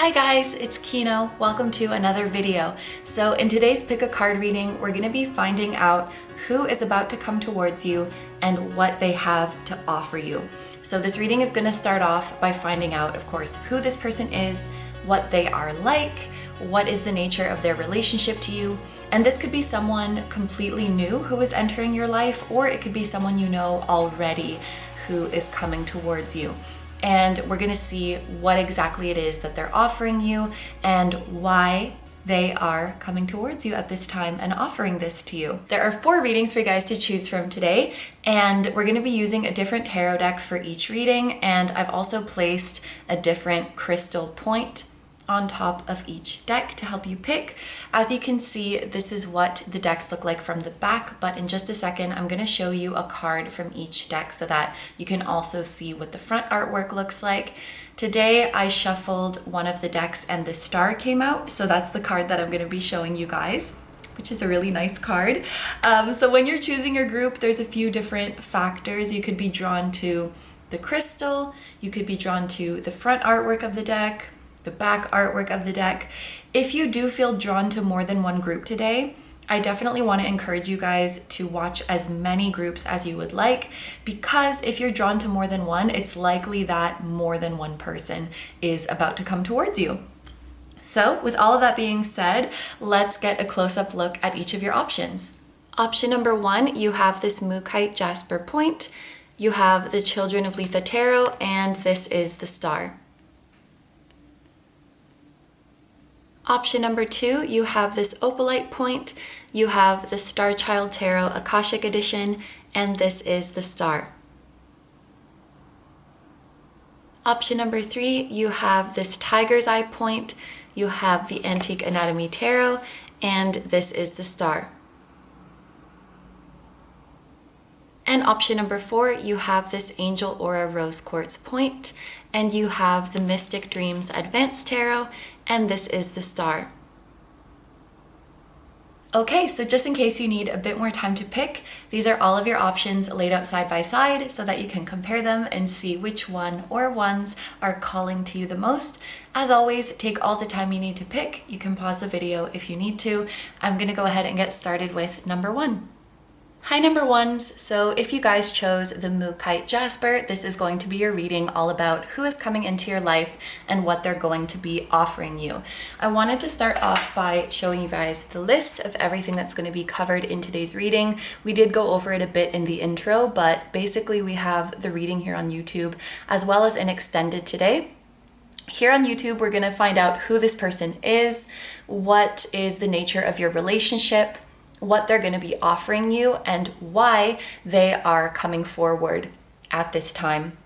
Hi guys, it's Kino. Welcome to another video. So in today's pick a card reading, we're going to be finding out who is about to come towards you and what they have to offer you. So this reading is going to start off by finding out, of course, who this person is, what they are like, what is the nature of their relationship to you. And this could be someone completely new who is entering your life, or it could be someone you know already who is coming towards you. And we're gonna see what exactly it is that they're offering you and why they are coming towards you at this time and offering this to you. There are 4 readings for you guys to choose from today, and we're gonna be using a different tarot deck for each reading, and I've also placed a different crystal point on top of each deck to help you pick. As you can see, this is what the decks look like from the back, but in just a second, I'm gonna show you a card from each deck so that you can also see what the front artwork looks like. Today, I shuffled one of the decks and the star came out, so that's the card that I'm gonna be showing you guys, which is a really nice card. So when you're choosing your group, there's a few different factors. You could be drawn to the crystal, you could be drawn to the front artwork of the deck, the back artwork of the deck. If you do feel drawn to more than one group today, I definitely want to encourage you guys to watch as many groups as you would like, because if you're drawn to more than one, it's likely that more than one person is about to come towards you. So with all of that being said, let's get a close-up look at each of your options. Option number 1, you have this Mookaite Jasper point, you have the Children of Litha Tarot, and this is the star. Option number 2, you have this Opalite point, you have the Starchild Tarot Akashic edition, and this is the star. Option number 3, you have this Tiger's Eye point, you have the Antique Anatomy Tarot, and this is the star. And option number 4, you have this Angel Aura Rose Quartz point, and you have the Mystic Dreams Advanced Tarot, and this is the star. Okay, so just in case you need a bit more time to pick, these are all of your options laid out side by side so that you can compare them and see which one or ones are calling to you the most. As always, take all the time you need to pick. You can pause the video if you need to. I'm gonna go ahead and get started with number 1. Hi number 1s, so if you guys chose the Mookaite Jasper, this is going to be your reading all about who is coming into your life and what they're going to be offering you. I wanted to start off by showing you guys the list of everything that's going to be covered in today's reading. We did go over it a bit in the intro, but basically we have the reading here on YouTube as well as an extended today. Here on YouTube, we're going to find out who this person is, what is the nature of your relationship, what they're going to be offering you, and why they are coming forward at this time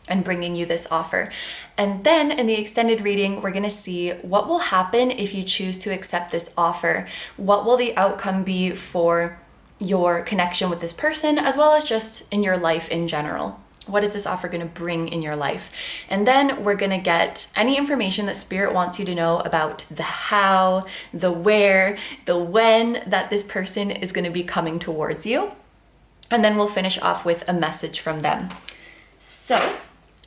and bringing you this offer. And then in the extended reading, we're going to see what will happen if you choose to accept this offer. What will the outcome be for your connection with this person, as well as just in your life in general? What is this offer going to bring in your life? And then we're going to get any information that Spirit wants you to know about the how, the where, the when that this person is going to be coming towards you. And then we'll finish off with a message from them. So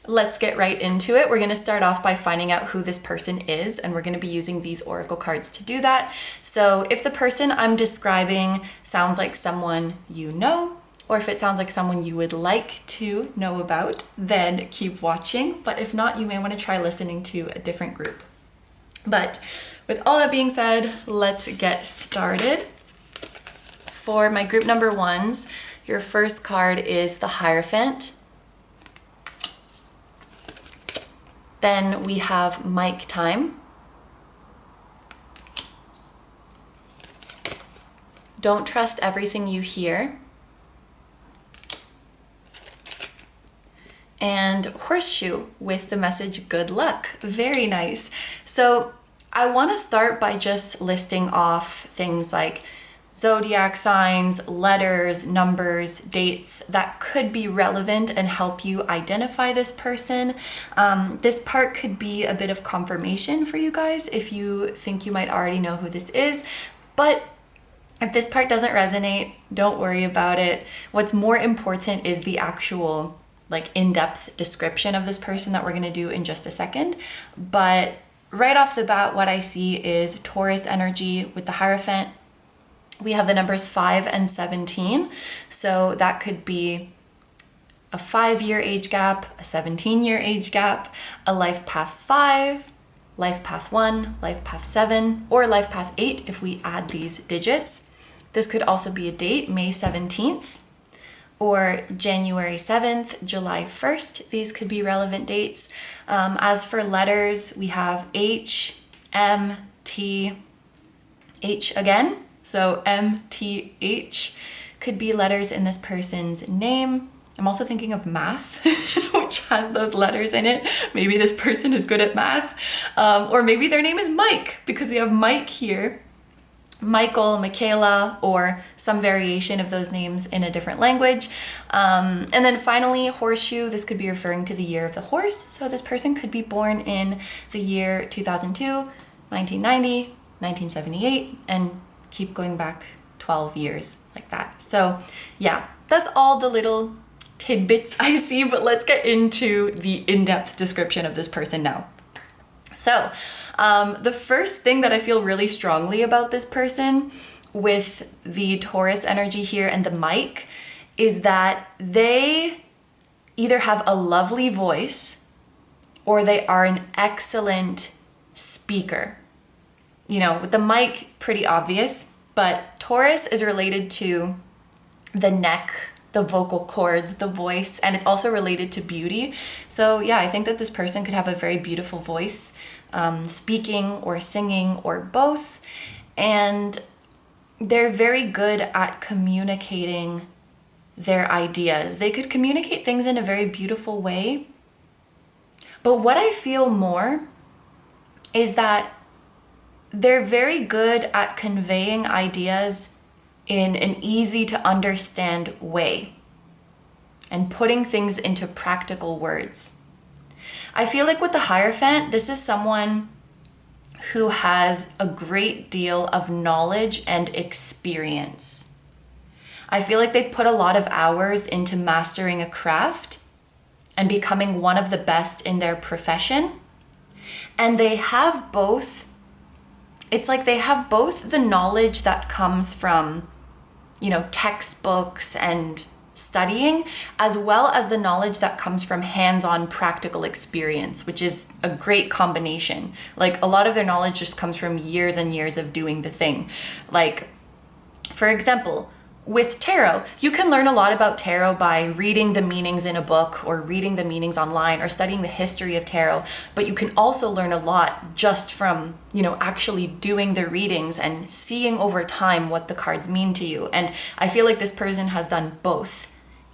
let's get right into it. We're going to start off by finding out who this person is, and we're going to be using these oracle cards to do that. So if the person I'm describing sounds like someone you know, or if it sounds like someone you would like to know about, then keep watching. But if not, you may want to try listening to a different group. But with all that being said, let's get started. For my group number 1s, your first card is the Hierophant. Then we have Mic Time. Don't trust everything you hear. And Horseshoe with the message good luck. Very nice. So I want to start by just listing off things like zodiac signs, letters, numbers, dates that could be relevant and help you identify this person. This part could be a bit of confirmation for you guys if you think you might already know who this is, but if this part doesn't resonate, don't worry about it. What's more important is the actual in-depth description of this person that we're going to do in just a second. But right off the bat, what I see is Taurus energy with the Hierophant. We have the numbers 5 and 17. So that could be a 5-year age gap, a 17-year age gap, a life path 5, life path 1, life path 7, or life path 8 if we add these digits. This could also be a date, May 17th, or January 7th, July 1st. These could be relevant dates. As for letters, we have H, M, T, H again. So M, T, H could be letters in this person's name. I'm also thinking of math, which has those letters in it. Maybe this person is good at math. Or maybe their name is Mike, because we have Mike here. Michael, Michaela, or some variation of those names in a different language. And then finally, horseshoe. This could be referring to the year of the horse. So this person could be born in the year 2002, 1990, 1978, and keep going back 12 years like that. So yeah, that's all the little tidbits I see, but let's get into the in-depth description of this person now. So the first thing that I feel really strongly about this person with the Taurus energy here and the mic is that they either have a lovely voice or they are an excellent speaker. You know, with the mic, pretty obvious, but Taurus is related to the neck, the vocal cords, the voice, and it's also related to beauty. So yeah, I think that this person could have a very beautiful voice, speaking or singing or both. And they're very good at communicating their ideas. They could communicate things in a very beautiful way. But what I feel more is that they're very good at conveying ideas in an easy to understand way and putting things into practical words. I feel like with the Hierophant, this is someone who has a great deal of knowledge and experience. I feel like they've put a lot of hours into mastering a craft and becoming one of the best in their profession. And they have both, it's like they have both the knowledge that comes from, you know, textbooks and studying, as well as the knowledge that comes from hands-on practical experience, which is a great combination. Like a lot of their knowledge just comes from years and years of doing the thing. Like, for example, with tarot, you can learn a lot about tarot by reading the meanings in a book or reading the meanings online or studying the history of tarot, but you can also learn a lot just from, you know, actually doing the readings and seeing over time what the cards mean to you. And I feel like this person has done both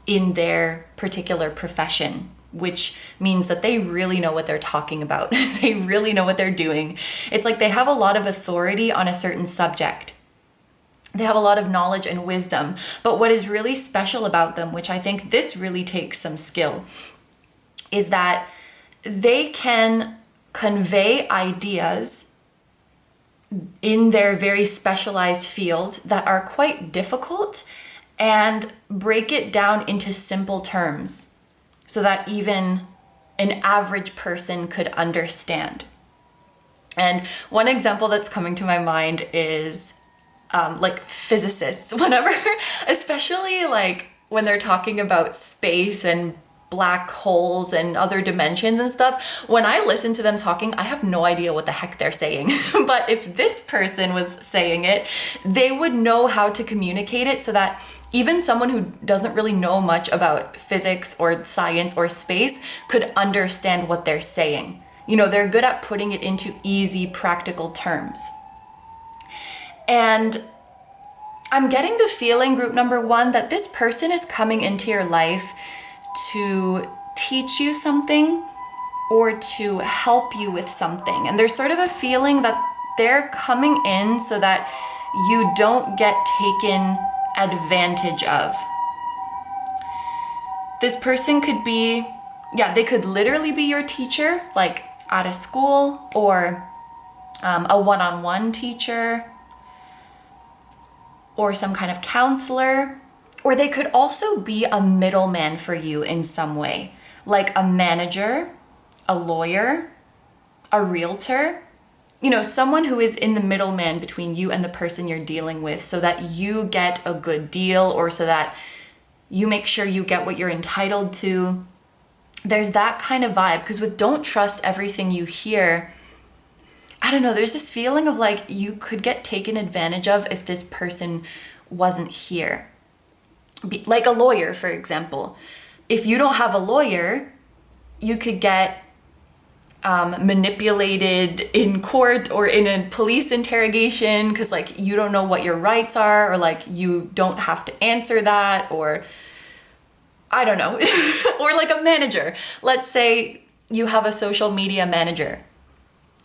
in their particular profession, which means that they really know what they're talking about. They really know what they're doing. It's like they have a lot of authority on a certain subject. They have a lot of knowledge and wisdom, but what is really special about them, which I think this really takes some skill, is that they can convey ideas in their very specialized field that are quite difficult and break it down into simple terms so that even an average person could understand. And one example that's coming to my mind is like physicists, whenever, especially like when they're talking about space and black holes and other dimensions and stuff, when I listen to them talking, I have no idea what the heck they're saying. But if this person was saying it, they would know how to communicate it so that even someone who doesn't really know much about physics or science or space could understand what they're saying. You know, they're good at putting it into easy, practical terms. And I'm getting the feeling, group number one, that this person is coming into your life to teach you something or to help you with something. And there's sort of a feeling that they're coming in so that you don't get taken advantage of. This person could be, yeah, they could literally be your teacher, like at a school, or a one-on-one teacher, or some kind of counselor, or they could also be a middleman for you in some way, like a manager, a lawyer, a realtor, someone who is in the middleman between you and the person you're dealing with, so that you get a good deal, or so that you make sure you get what you're entitled to. There's that kind of vibe, because with don't trust everything you hear, I don't know, there's this feeling of like you could get taken advantage of if this person wasn't here. Like a lawyer, for example. If you don't have a lawyer, you could get manipulated in court or in a police interrogation, because like you don't know what your rights are, or like you don't have to answer that, or I don't know. Or like a manager. Let's say you have a social media manager,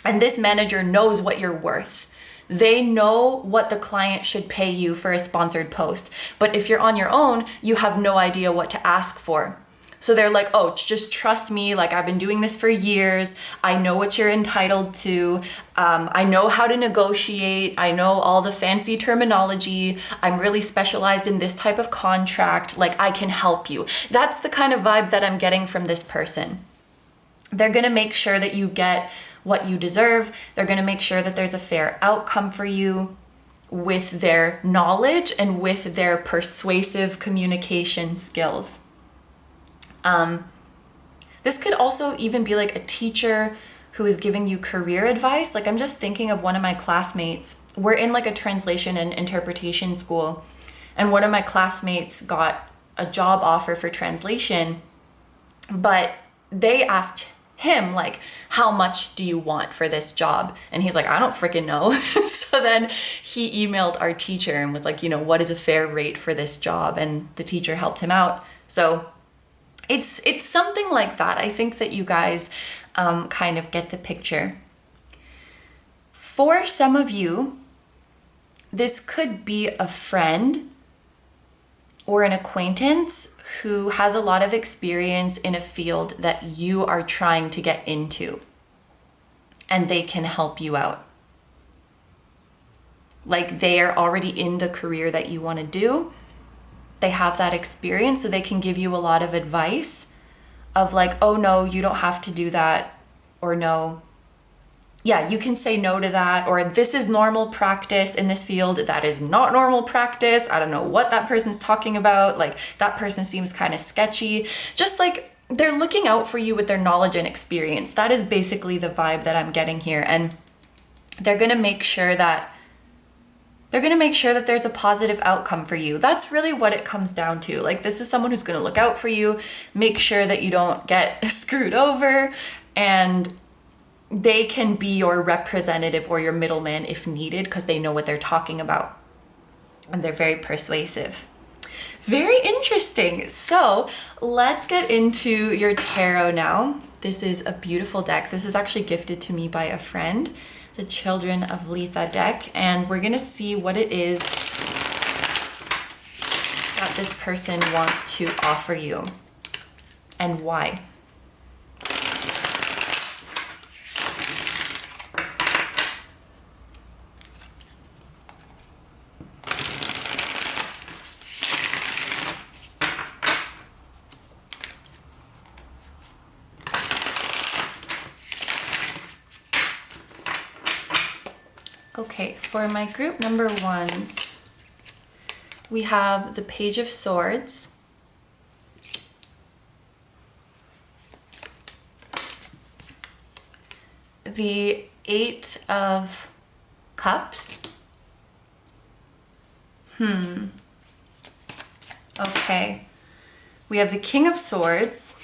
and this manager knows what you're worth. They know what the client should pay you for a sponsored post. But if you're on your own, you have no idea what to ask for. So they're like, oh, just trust me. Like, I've been doing this for years. I know what you're entitled to. I know how to negotiate. I know all the fancy terminology. I'm really specialized in this type of contract. Like, I can help you. That's the kind of vibe that I'm getting from this person. They're going to make sure that you get what you deserve. They're going to make sure that there's a fair outcome for you with their knowledge and with their persuasive communication skills. This could also even be like a teacher who is giving you career advice. Like, I'm just thinking of one of my classmates. We're in like a translation and interpretation school, and one of my classmates got a job offer for translation, but they asked him like, how much do you want for this job? And he's like, I don't freaking know. So then he emailed our teacher and was like, what is a fair rate for this job? And the teacher helped him out. So it's something like that. I think that you guys kind of get the picture. For some of you, this could be a friend or an acquaintance who has a lot of experience in a field that you are trying to get into, and they can help you out. Like, they are already in the career that you want to do. They have that experience, so they can give you a lot of advice of like, oh no, you don't have to do that, or no, yeah, you can say no to that, or this is normal practice in this field, that is not normal practice. I don't know what that person's talking about. Like, that person seems kind of sketchy. Just like they're looking out for you with their knowledge and experience. That is basically the vibe that I'm getting here. And they're going to make sure that there's a positive outcome for you. That's really what it comes down to. Like, this is someone who's going to look out for you, make sure that you don't get screwed over, and they can be your representative or your middleman if needed, because they know what they're talking about. And they're very persuasive. Very interesting. So let's get into your tarot now. This is a beautiful deck. This is actually gifted to me by a friend, the Children of Litha deck. And we're going to see what it is that this person wants to offer you and why. Okay, for my group number ones, we have the Page of Swords, the Eight of Cups. Okay, we have the King of Swords,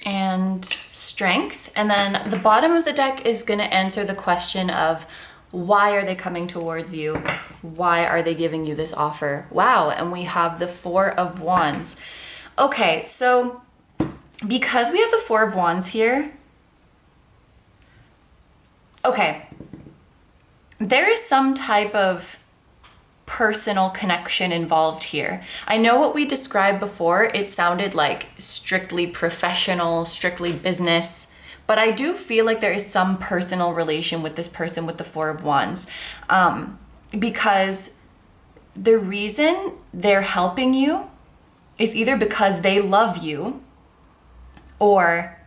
and Strength. And then the bottom of the deck is going to answer the question of, why are they coming towards you? Why are they giving you this offer? Wow, and we have the Four of Wands. Okay, so because we have the Four of Wands here, okay, there is some type of personal connection involved here. I know what we described before, it sounded like strictly professional, strictly business, but I do feel like there is some personal relation with this person with the Four of Wands, because the reason they're helping you is either because they love you, or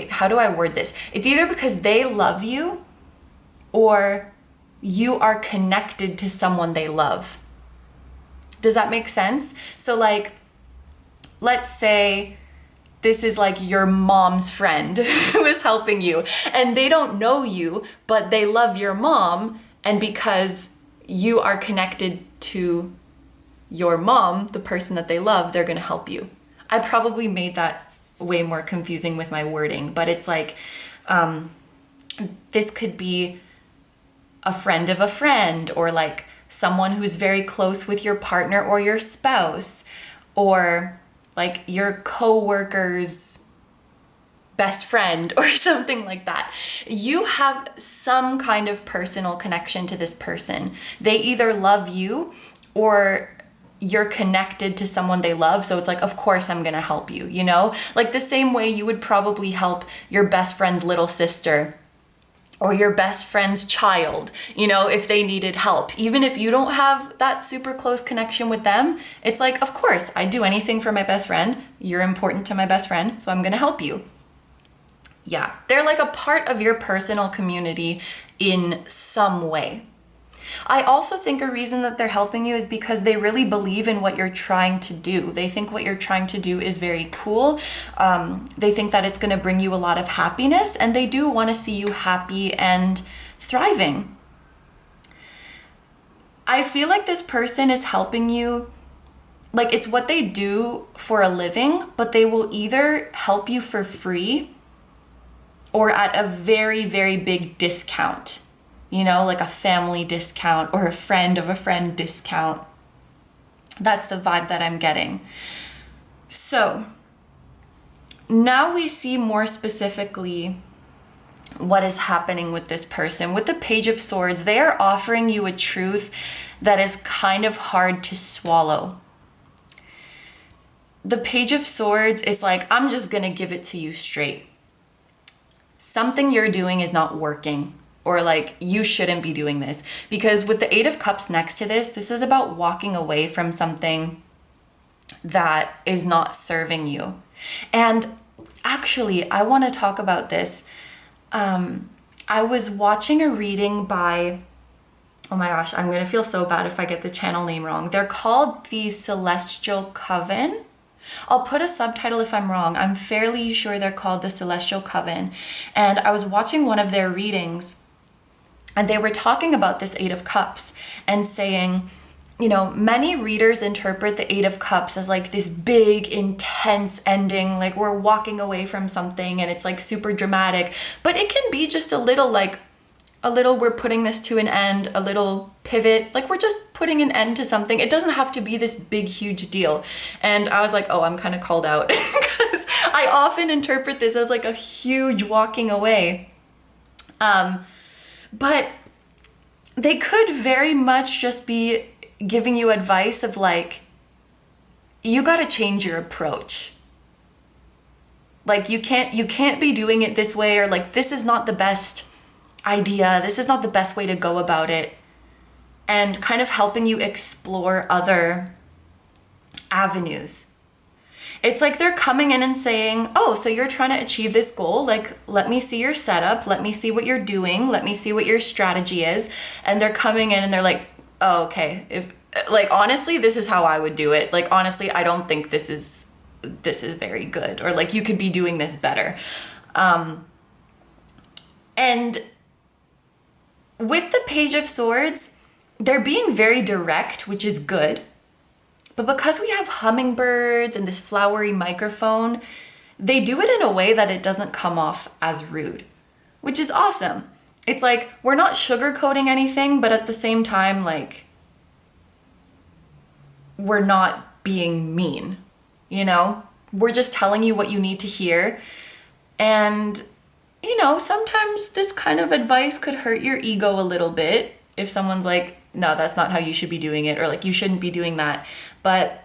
how do I word this? It's either because they love you or you are connected to someone they love. Does that make sense? So like, let's say this is like your mom's friend who is helping you, and they don't know you, but they love your mom, and because you are connected to your mom, the person that they love, they're gonna help you. I probably made that way more confusing with my wording, but it's like, this could be a friend of a friend, or like someone who's very close with your partner or your spouse, or like your co-worker's best friend or something like that. You have some kind of personal connection to this person. They either love you or you're connected to someone they love. So it's like, of course I'm gonna help you, you know? Like the same way you would probably help your best friend's little sister or your best friend's child, you know, if they needed help. Even if you don't have that super close connection with them, it's like, of course, I'd do anything for my best friend. You're important to my best friend, so I'm gonna help you. Yeah, they're like a part of your personal community in some way. I also think a reason that they're helping you is because they really believe in what you're trying to do. They think what you're trying to do is very cool. They think that it's going to bring you a lot of happiness, and they do want to see you happy and thriving. I feel like this person is helping you, like it's what they do for a living, but they will either help you for free or at a very, very big discount. You know, like a family discount or a friend of a friend discount. That's the vibe that I'm getting. So now we see more specifically what is happening with this person. With the Page of Swords, they are offering you a truth that is kind of hard to swallow. The Page of Swords is like, I'm just gonna give it to you straight. Something you're doing is not working. Or like, you shouldn't be doing this. Because with the Eight of Cups next to this is about walking away from something that is not serving you. And actually, I want to talk about this. I was watching a reading by, oh my gosh, I'm going to feel so bad if I get the channel name wrong. They're called the Celestial Coven. I'll put a subtitle if I'm wrong. I'm fairly sure they're called the Celestial Coven. And I was watching one of their readings, and they were talking about this Eight of Cups and saying, you know, many readers interpret the Eight of Cups as like this big, intense ending, like we're walking away from something and it's like super dramatic. But it can be just a little we're putting this to an end, a little pivot, like we're just putting an end to something. It doesn't have to be this big, huge deal. And I was like, oh, I'm kind of called out because I often interpret this as like a huge walking away. But they could very much just be giving you advice of like, you got to change your approach. Like you can't be doing it this way, or like, this is not the best idea. This is not the best way to go about it. And kind of helping you explore other avenues. It's like they're coming in and saying, oh, so you're trying to achieve this goal. Like, let me see your setup. Let me see what you're doing. Let me see what your strategy is. And they're coming in and they're like, oh, okay. Like, honestly, this is how I would do it. Like, honestly, I don't think this is very good. Or like, you could be doing this better. And with the Page of Swords, they're being very direct, which is good. But because we have hummingbirds and this flowery microphone, they do it in a way that it doesn't come off as rude, which is awesome. It's like, we're not sugarcoating anything, but at the same time, like, we're not being mean, you know? We're just telling you what you need to hear. And, you know, sometimes this kind of advice could hurt your ego a little bit if someone's like, no, that's not how you should be doing it, or like, you shouldn't be doing that. But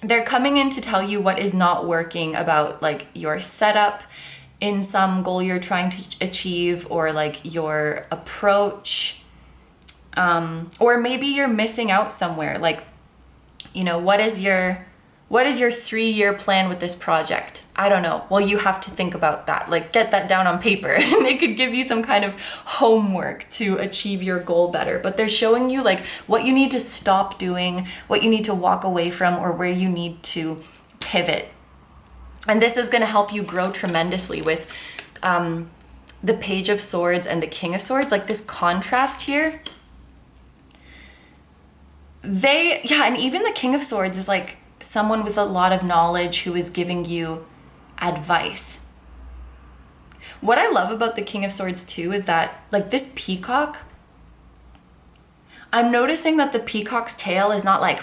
they're coming in to tell you what is not working about like your setup in some goal you're trying to achieve, or like your approach, or maybe you're missing out somewhere. Like, you know, what is your 3-year plan with this project? I don't know. Well, you have to think about that. Like, get that down on paper. And they could give you some kind of homework to achieve your goal better. But they're showing you like what you need to stop doing, what you need to walk away from, or where you need to pivot. And this is going to help you grow tremendously with the Page of Swords and the King of Swords. Like, this contrast here. And even the King of Swords is like someone with a lot of knowledge who is giving you advice. What I love about the King of Swords too is that, like, this peacock, I'm noticing that the peacock's tail is not like,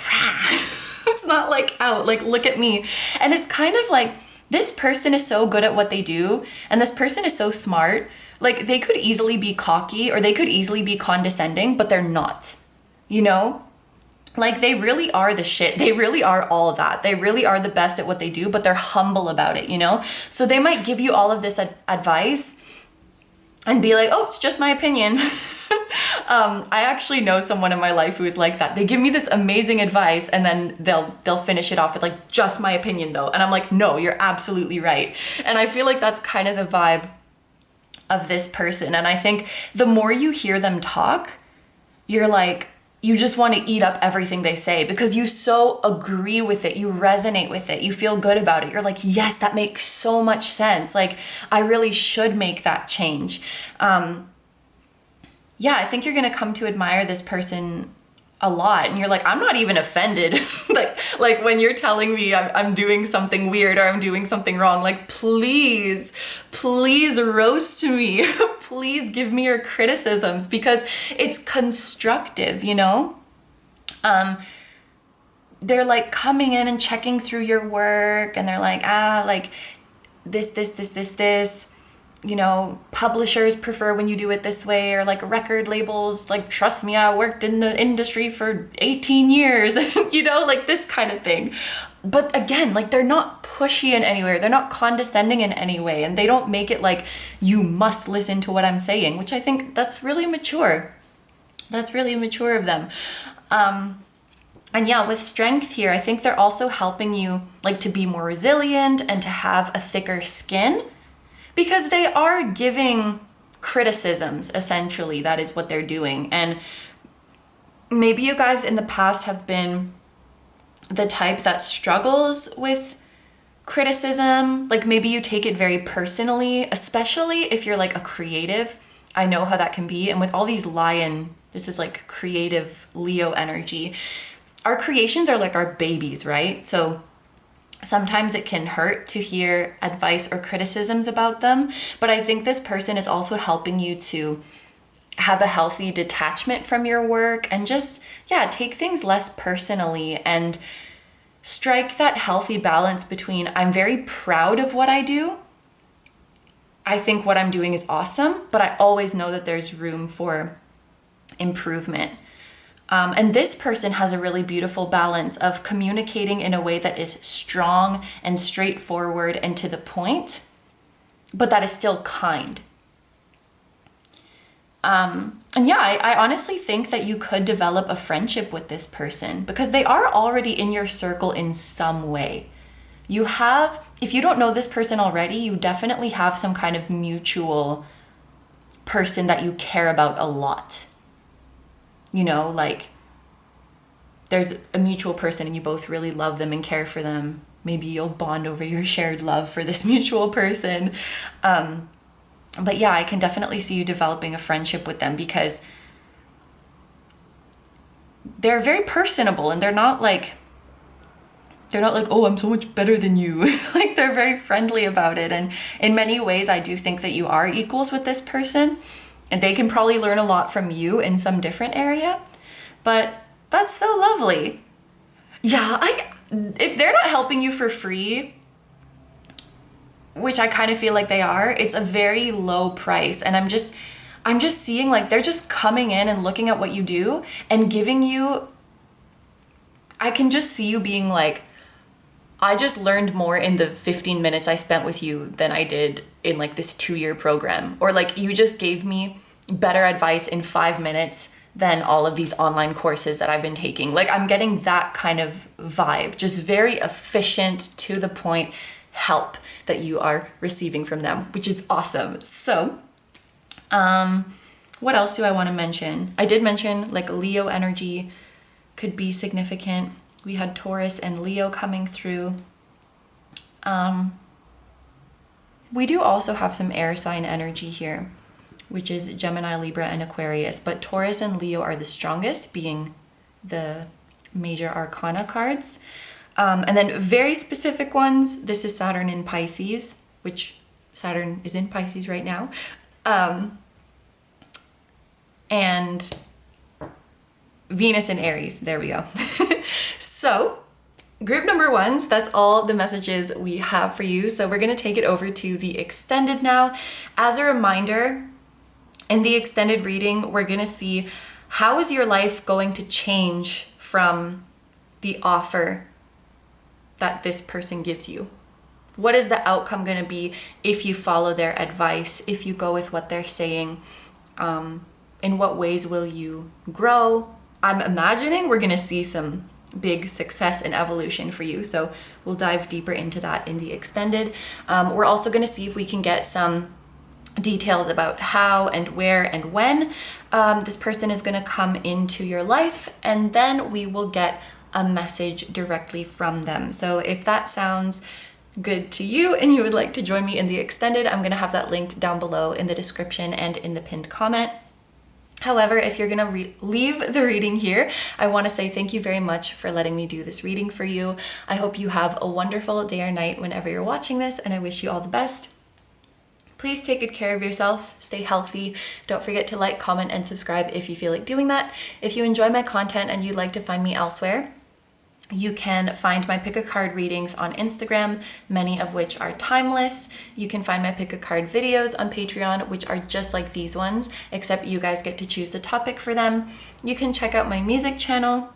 it's not like out, like, look at me. And it's kind of like, this person is so good at what they do, and this person is so smart. Like, they could easily be cocky, or they could easily be condescending, but they're not, you know? Like, they really are the shit. They really are all that. They really are the best at what they do, but they're humble about it, you know? So they might give you all of this advice and be like, oh, it's just my opinion. I actually know someone in my life who is like that. They give me this amazing advice, and then they'll finish it off with like, just my opinion though. And I'm like, no, you're absolutely right. And I feel like that's kind of the vibe of this person. And I think the more you hear them talk, you're like, you just want to eat up everything they say, because you so agree with it. You resonate with it. You feel good about it. You're like, yes, that makes so much sense. Like, I really should make that change. I think you're going to come to admire this person a lot. And you're like, I'm not even offended. like when you're telling me I'm doing something weird or I'm doing something wrong, like, please roast me. Please give me your criticisms, because it's constructive, you know? They're like coming in and checking through your work, and they're like, like this, you know, publishers prefer when you do it this way, or like record labels, like, trust me, I worked in the industry for 18 years, you know, like this kind of thing. But again, like, they're not pushy in any way, they're not condescending in any way, and they don't make it like you must listen to what I'm saying, which I think that's really mature. That's really mature of them. And yeah, with strength here, I think they're also helping you like to be more resilient and to have a thicker skin, because they are giving criticisms, essentially. That is what they're doing. And maybe you guys in the past have been the type that struggles with criticism. Like, maybe you take it very personally, especially if you're like a creative. I know how that can be. And with all these this is like creative Leo energy. Our creations are like our babies, right? So sometimes it can hurt to hear advice or criticisms about them. But I think this person is also helping you to have a healthy detachment from your work and just, take things less personally and strike that healthy balance between, I'm very proud of what I do. I think what I'm doing is awesome, but I always know that there's room for improvement. And this person has a really beautiful balance of communicating in a way that is strong and straightforward and to the point, but that is still kind. I honestly think that you could develop a friendship with this person, because they are already in your circle in some way. If you don't know this person already, you definitely have some kind of mutual person that you care about a lot. You know, like, there's a mutual person and you both really love them and care for them. Maybe you'll bond over your shared love for this mutual person. But I can definitely see you developing a friendship with them, because they're very personable, and they're not like, oh, I'm so much better than you. Like, they're very friendly about it. And in many ways, I do think that you are equals with this person, and they can probably learn a lot from you in some different area. But that's so lovely. If they're not helping you for free, which I kind of feel like they are, it's a very low price. And I'm just seeing like they're just coming in and looking at what you do and giving you, I can just see you being like, I just learned more in the 15 minutes I spent with you than I did in like this 2-year program. Or like you just gave me better advice in 5 minutes than all of these online courses that I've been taking. Like I'm getting that kind of vibe, just very efficient, to the point help that you are receiving from them, which is awesome. So, what else do I want to mention? I did mention like Leo energy could be significant. We had Taurus and Leo coming through. We do also have some air sign energy here, which is Gemini, Libra, and Aquarius. But Taurus and Leo are the strongest, being the major arcana cards. And then very specific ones. This is Saturn in Pisces, which Saturn is in Pisces right now. And Venus in Aries. There we go. So group number ones, that's all the messages we have for you. So we're going to take it over to the extended now. As a reminder, in the extended reading, we're going to see how is your life going to change from the offer that this person gives you. What is the outcome going to be if you follow their advice, if you go with what they're saying? In what ways will you grow? I'm imagining we're going to see some big success and evolution for you. So we'll dive deeper into that in the extended. We're also going to see if we can get some details about how and where and when this person is going to come into your life. And then we will get a message directly from them. So if that sounds good to you and you would like to join me in the extended, I'm going to have that linked down below in the description and in the pinned comment. However, if you're gonna leave the reading here, I wanna say thank you very much for letting me do this reading for you. I hope you have a wonderful day or night whenever you're watching this, and I wish you all the best. Please take good care of yourself, stay healthy. Don't forget to like, comment, and subscribe if you feel like doing that. If you enjoy my content and you'd like to find me elsewhere, you can find my pick a card readings on Instagram, many of which are timeless. You can find my pick a card videos on Patreon, which are just like these ones, except you guys get to choose the topic for them. You can check out my music channel,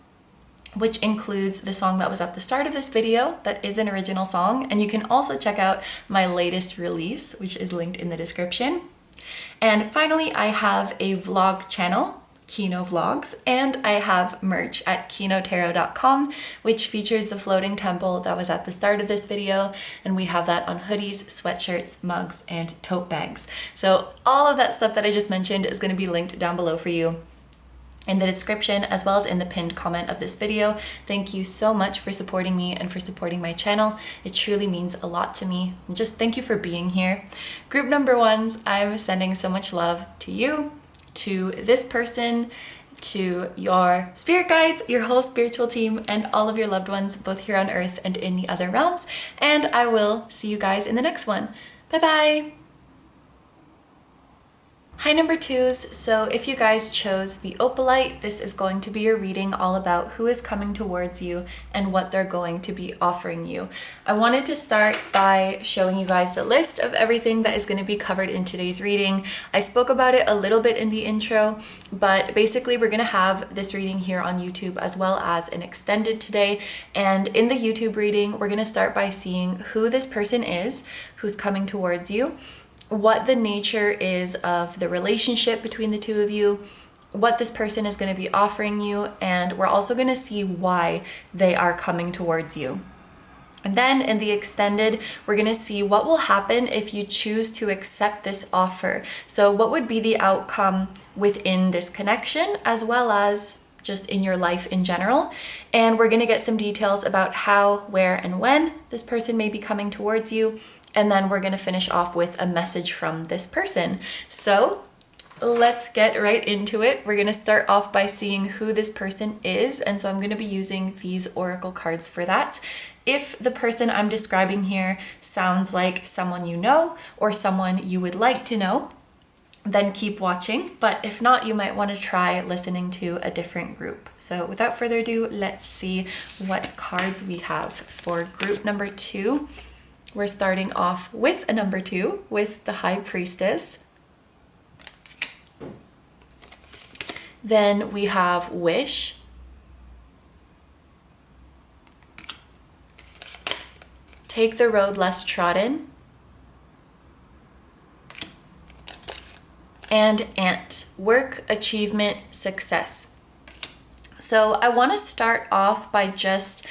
which includes the song that was at the start of this video, that is an original song. And you can also check out my latest release, which is linked in the description. And finally, I have a vlog channel, KINO Vlogs, and I have merch at kinotarot.com, which features the floating temple that was at the start of this video, and we have that on hoodies, sweatshirts, mugs, and tote bags. So all of that stuff that I just mentioned is going to be linked down below for you in the description, as well as in the pinned comment of this video. Thank you so much for supporting me and for supporting my channel. It truly means a lot to me. And just thank you for being here. Group number ones, I'm sending so much love to you, to this person, to your spirit guides, your whole spiritual team, and all of your loved ones, both here on earth and in the other realms. And I will see you guys in the next one. Bye-bye. Hi number twos, so if you guys chose the Opalite, this is going to be your reading all about who is coming towards you and what they're going to be offering you. I wanted to start by showing you guys the list of everything that is going to be covered in today's reading. I spoke about it a little bit in the intro, but basically we're going to have this reading here on YouTube as well as an extended today. And in the YouTube reading, we're going to start by seeing who this person is, who's coming towards you, what the nature is of the relationship between the two of you, what this person is going to be offering you, and we're also going to see why they are coming towards you. And then in the extended, we're going to see what will happen if you choose to accept this offer. So what would be the outcome within this connection, as well as just in your life in general. And we're going to get some details about how, where, and when this person may be coming towards you. And then we're going to finish off with a message from this person. So let's get right into it. We're going to start off by seeing who this person is. And so I'm going to be using these oracle cards for that. If the person I'm describing here sounds like someone you know or someone you would like to know, then keep watching. But if not, you might want to try listening to a different group. So without further ado, let's see what cards we have for group number 2. We're starting off with a number 2 with the High Priestess. Then we have Wish. take the road less trodden. And ant, work, achievement, success. So I want to start off by just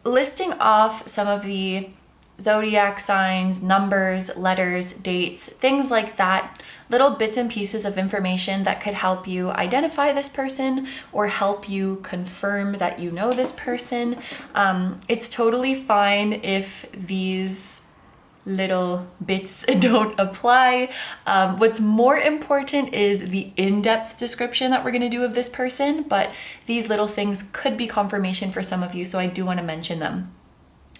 listing off some of the zodiac signs, numbers, letters, dates, things like that, little bits and pieces of information that could help you identify this person or help you confirm that you know this person. It's totally fine if these little bits don't apply. What's more important is the in-depth description that we're going to do of this person, but these little things could be confirmation for some of you, so I do want to mention them.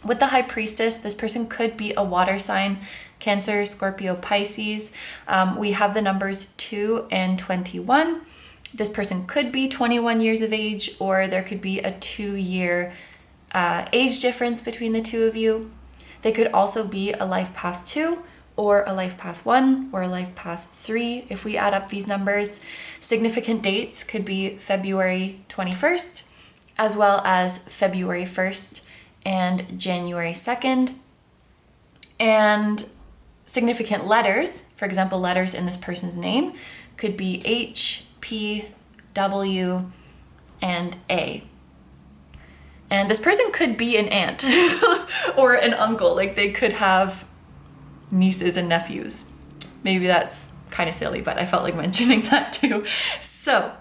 With the High Priestess, this person could be a water sign, Cancer, Scorpio, Pisces. We have the numbers 2 and 21. This person could be 21 years of age, or there could be a 2-year age difference between the two of you. They could also be a life path 2 or a life path 1 or a life path 3 if we add up these numbers. Significant dates could be February 21st as well as February 1st and January 2nd. And significant letters, for example, letters in this person's name, could be H, P, W, and A. And this person could be an aunt or an uncle. Like they could have nieces and nephews. Maybe that's kind of silly, but I felt like mentioning that too. So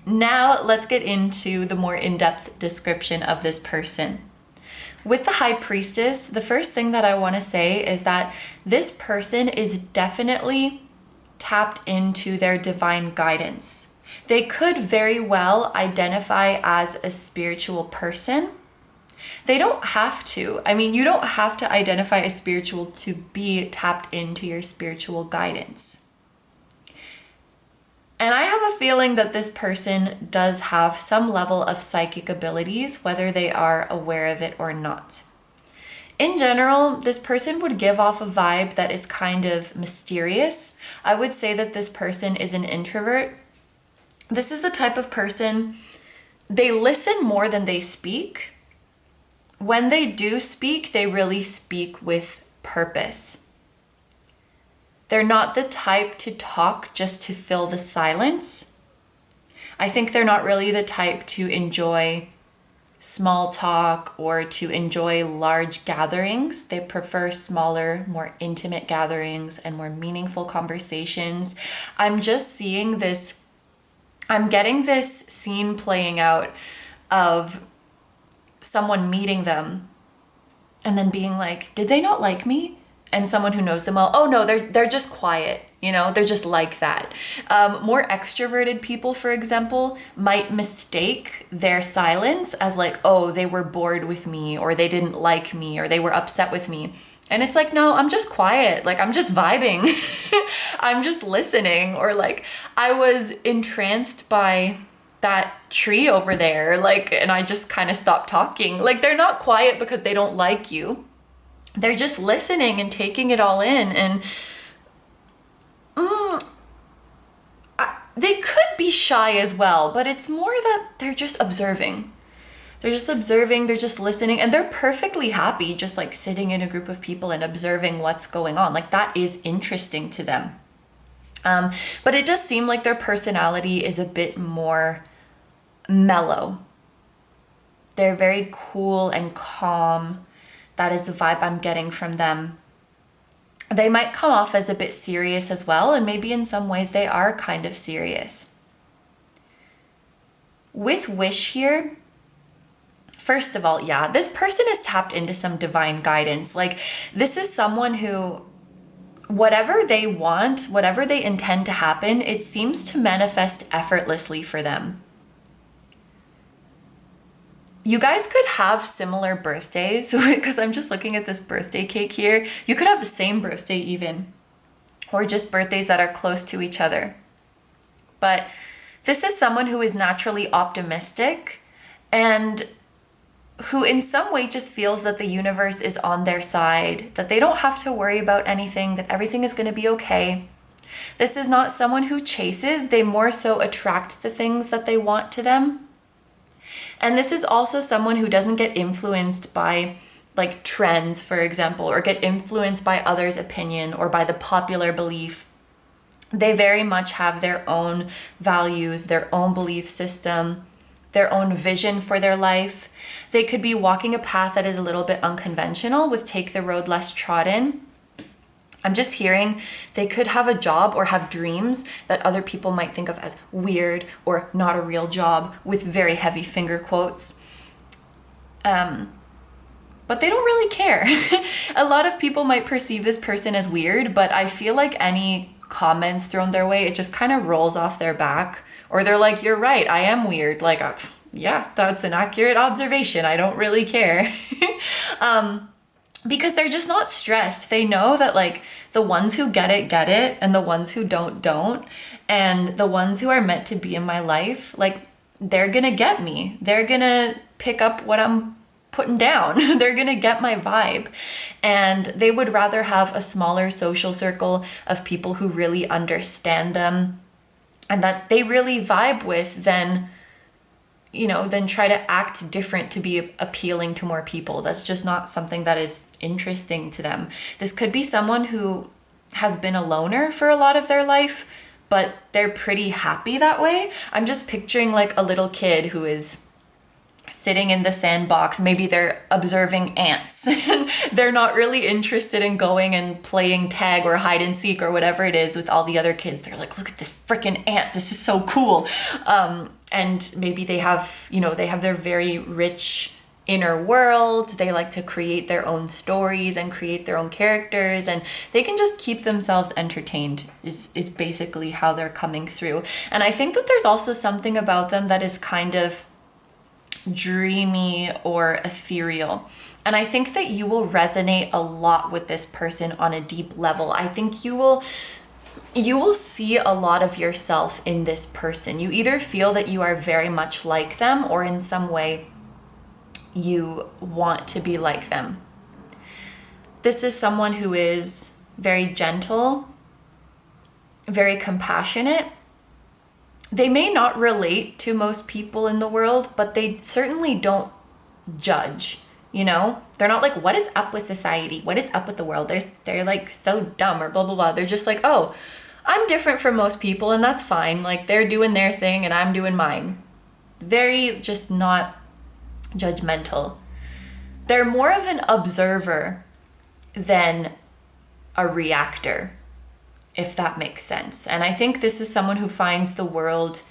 now let's get into the more in-depth description of this person. With the High Priestess, the first thing that I want to say is that this person is definitely tapped into their divine guidance. They could very well identify as a spiritual person. They don't have to. I mean, you don't have to identify as spiritual to be tapped into your spiritual guidance. And I have a feeling that this person does have some level of psychic abilities, whether they are aware of it or not. In general, this person would give off a vibe that is kind of mysterious. I would say that this person is an introvert. This is the type of person, they listen more than they speak. When they do speak, they really speak with purpose. They're not the type to talk just to fill the silence. I think they're not really the type to enjoy small talk or to enjoy large gatherings. They prefer smaller, more intimate gatherings and more meaningful conversations. I'm just seeing this, I'm getting this scene playing out of someone meeting them and then being like, did they not like me? And someone who knows them well, oh no, they're just quiet, you know, they're just like that. More extroverted people, for example, might mistake their silence as like, oh, they were bored with me, or they didn't like me, or they were upset with me. And it's like, no, I'm just quiet. Like, I'm just vibing. I'm just listening. Or like, I was entranced by that tree over there, like, and I just kind of stopped talking. Like, they're not quiet because they don't like you. They're just listening and taking it all in. And they could be shy as well, but it's more that they're just observing. They're just observing, they're just listening, and they're perfectly happy just like sitting in a group of people and observing what's going on. Like, that is interesting to them. But it does seem like their personality is a bit more mellow. They're very cool and calm. That is the vibe I'm getting from them. They might come off as a bit serious as well, and maybe in some ways they are kind of serious. With wish here, first of all, yeah, this person is tapped into some divine guidance. Like, this is someone who, whatever they want, whatever they intend to happen, it seems to manifest effortlessly for them. You guys could have similar birthdays, because I'm just looking at this birthday cake here. You could have the same birthday even, or just birthdays that are close to each other. But this is someone who is naturally optimistic and who in some way just feels that the universe is on their side, that they don't have to worry about anything, that everything is going to be okay. This is not someone who chases, they more so attract the things that they want to them. And this is also someone who doesn't get influenced by like trends, for example, or get influenced by others' opinion or by the popular belief. They very much have their own values, their own belief system, their own vision for their life. They could be walking a path that is a little bit unconventional with take the road less trodden. I'm just hearing they could have a job or have dreams that other people might think of as weird or not a real job, with very heavy finger quotes. But they don't really care. A lot of people might perceive this person as weird, but I feel like any comments thrown their way, it just kind of rolls off their back. Or they're like, you're right, I am weird. Like, yeah, that's an accurate observation. I don't really care. Because they're just not stressed. They know that like the ones who get it, and the ones who don't. And the ones who are meant to be in my life, like they're gonna get me. They're gonna pick up what I'm putting down. They're gonna get my vibe. And they would rather have a smaller social circle of people who really understand them and that they really vibe with than try to act different to be appealing to more people. That's just not something that is interesting to them. This could be someone who has been a loner for a lot of their life, but they're pretty happy that way. I'm just picturing like a little kid who is sitting in the sandbox. Maybe they're observing ants and they're not really interested in going and playing tag or hide and seek or whatever it is with all the other kids. They're like, look at this freaking ant. This is so cool. And maybe they have their very rich inner world. They like to create their own stories and create their own characters, and they can just keep themselves entertained is basically how they're coming through. And I think that there's also something about them that is kind of dreamy or ethereal. And I think that you will resonate a lot with this person on a deep level. I think you will see a lot of yourself in this person. You either feel that you are very much like them, or in some way you want to be like them. This is someone who is very gentle, very compassionate. They may not relate to most people in the world, but they certainly don't judge, They're not like, what is up with society? What is up with the world? They're like so dumb or blah, blah, blah. They're just like, oh, I'm different from most people and that's fine. Like they're doing their thing and I'm doing mine. Very just not judgmental. They're more of an observer than a reactor, if that makes sense. And I think this is someone who finds the world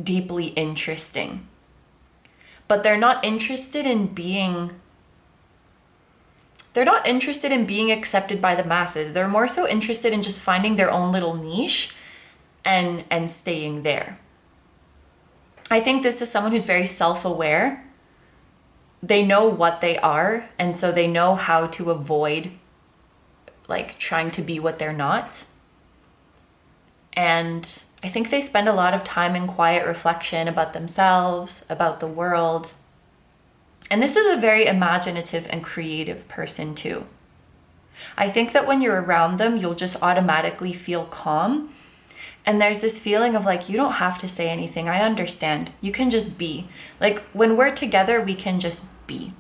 deeply interesting. But they're not interested in being accepted by the masses. They're more so interested in just finding their own little niche and staying there. I think this is someone who's very self-aware. They know what they are, and so they know how to avoid like trying to be what they're not. And I think they spend a lot of time in quiet reflection about themselves, about the world. And this is a very imaginative and creative person too. I think that when you're around them, you'll just automatically feel calm. And there's this feeling of like, you don't have to say anything. I understand. You can just be. Like when we're together, we can just be.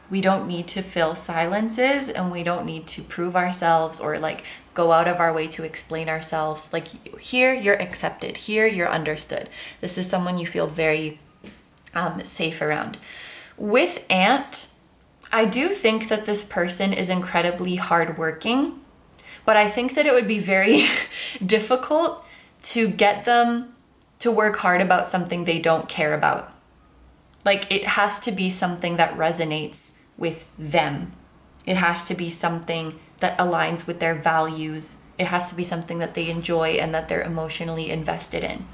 We don't need to fill silences, and we don't need to prove ourselves or like go out of our way to explain ourselves. Like here, you're accepted. Here, you're understood. This is someone you feel very safe around. With Ant, I do think that this person is incredibly hardworking, but I think that it would be very difficult to get them to work hard about something they don't care about. Like it has to be something that resonates with them. It has to be something that aligns with their values. It has to be something that they enjoy and that they're emotionally invested in.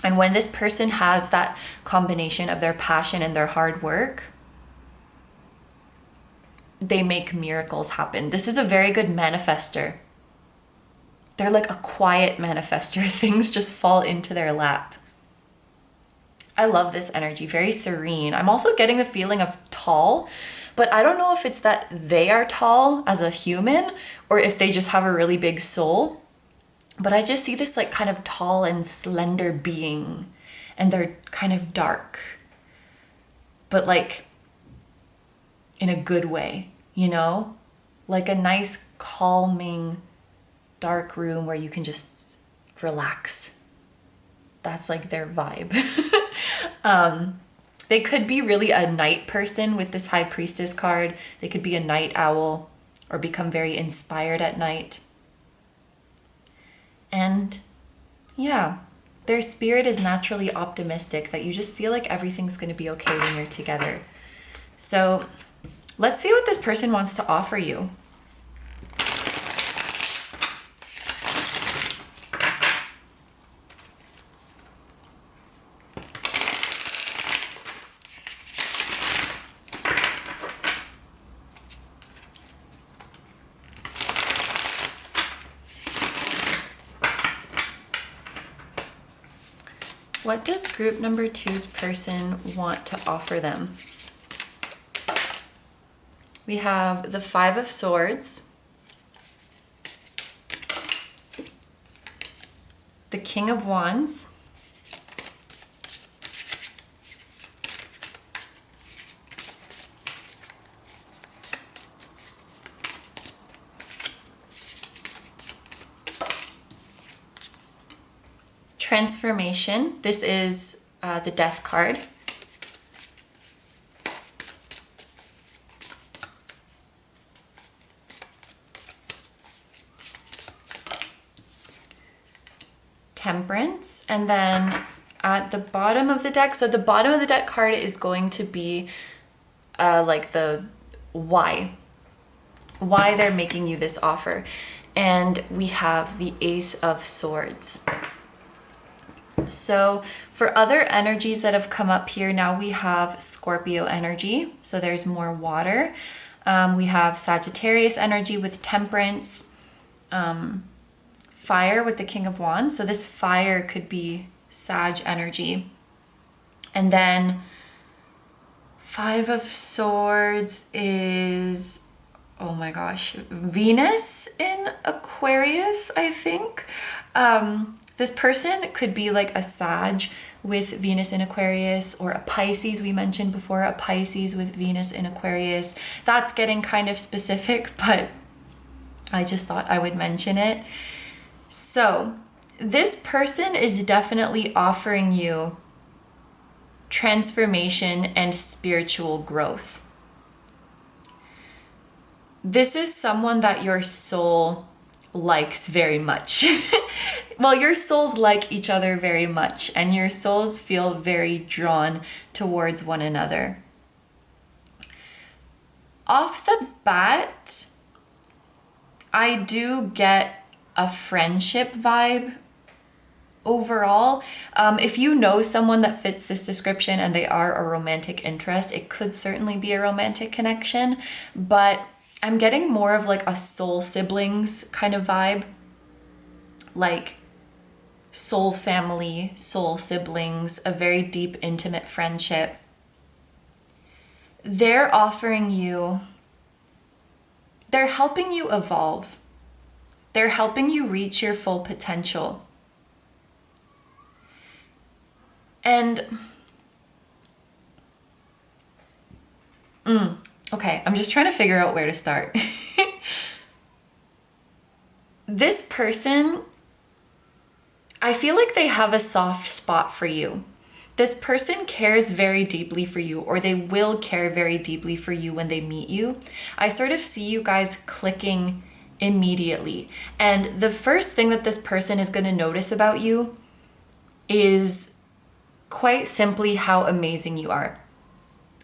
And when this person has that combination of their passion and their hard work, they make miracles happen. This is a very good manifester. They're like a quiet manifester. Things just fall into their lap. I love this energy, very serene. I'm also getting the feeling of tall, but I don't know if it's that they are tall as a human or if they just have a really big soul. But I just see this like kind of tall and slender being, and they're kind of dark. But like in a good way, you know? Like a nice, calming, dark room where you can just relax. That's like their vibe. They could be really a night person with this High Priestess card. They could be a night owl or become very inspired at night. And yeah, their spirit is naturally optimistic, that you just feel like everything's going to be okay when you're together. So let's see what this person wants to offer you. What does group number 2's person want to offer them? We have the 5 of Swords, the King of Wands, Transformation. This is the Death card. Temperance. And then at the bottom of the deck, so the bottom of the deck card is going to be like the why they're making you this offer. And we have the Ace of Swords. So for other energies that have come up here, now we have Scorpio energy. So there's more water. We have Sagittarius energy with Temperance. Fire with the King of Wands. So this fire could be Sag energy. And then 5 of Swords is, oh my gosh, Venus in Aquarius, I think. This person could be like a Sag with Venus in Aquarius, or a Pisces, we mentioned before, a Pisces with Venus in Aquarius. That's getting kind of specific, but I just thought I would mention it. So this person is definitely offering you transformation and spiritual growth. This is someone that your soul likes very much. Well, your souls like each other very much, and your souls feel very drawn towards one another. Off the bat, I do get a friendship vibe overall. If you know someone that fits this description and they are a romantic interest, it could certainly be a romantic connection, but I'm getting more of like a soul siblings kind of vibe, like soul family, soul siblings, a very deep, intimate friendship. They're offering you, they're helping you evolve. They're helping you reach your full potential. And okay, I'm just trying to figure out where to start. This person, I feel like they have a soft spot for you. This person cares very deeply for you, or they will care very deeply for you when they meet you. I sort of see you guys clicking immediately. And the first thing that this person is going to notice about you is quite simply how amazing you are.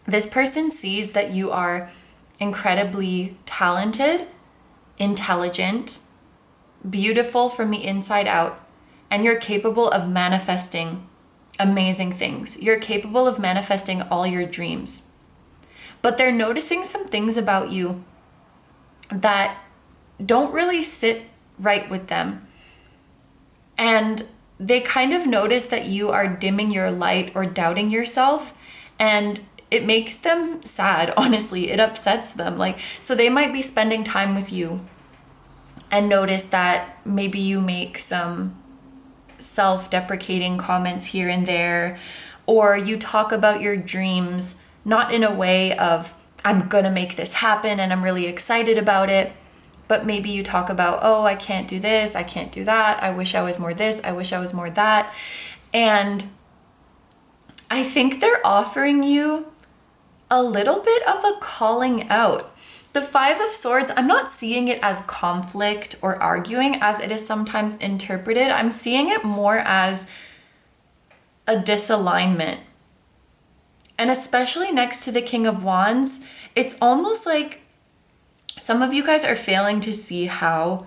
This person sees that you are incredibly talented, intelligent, beautiful from the inside out, and you're capable of manifesting amazing things. You're capable of manifesting all your dreams. But they're noticing some things about you that don't really sit right with them. And they kind of notice that you are dimming your light or doubting yourself, and it makes them sad, honestly. It upsets them. So they might be spending time with you and notice that maybe you make some self-deprecating comments here and there, or you talk about your dreams not in a way of I'm gonna make this happen and I'm really excited about it. But maybe you talk about, oh, I can't do this, I can't do that, I wish I was more this, I wish I was more that. And I think they're offering you a little bit of a calling out. The Five of Swords, I'm not seeing it as conflict or arguing as it is sometimes interpreted. I'm seeing it more as a disalignment. And especially next to the King of Wands, it's almost like some of you guys are failing to see how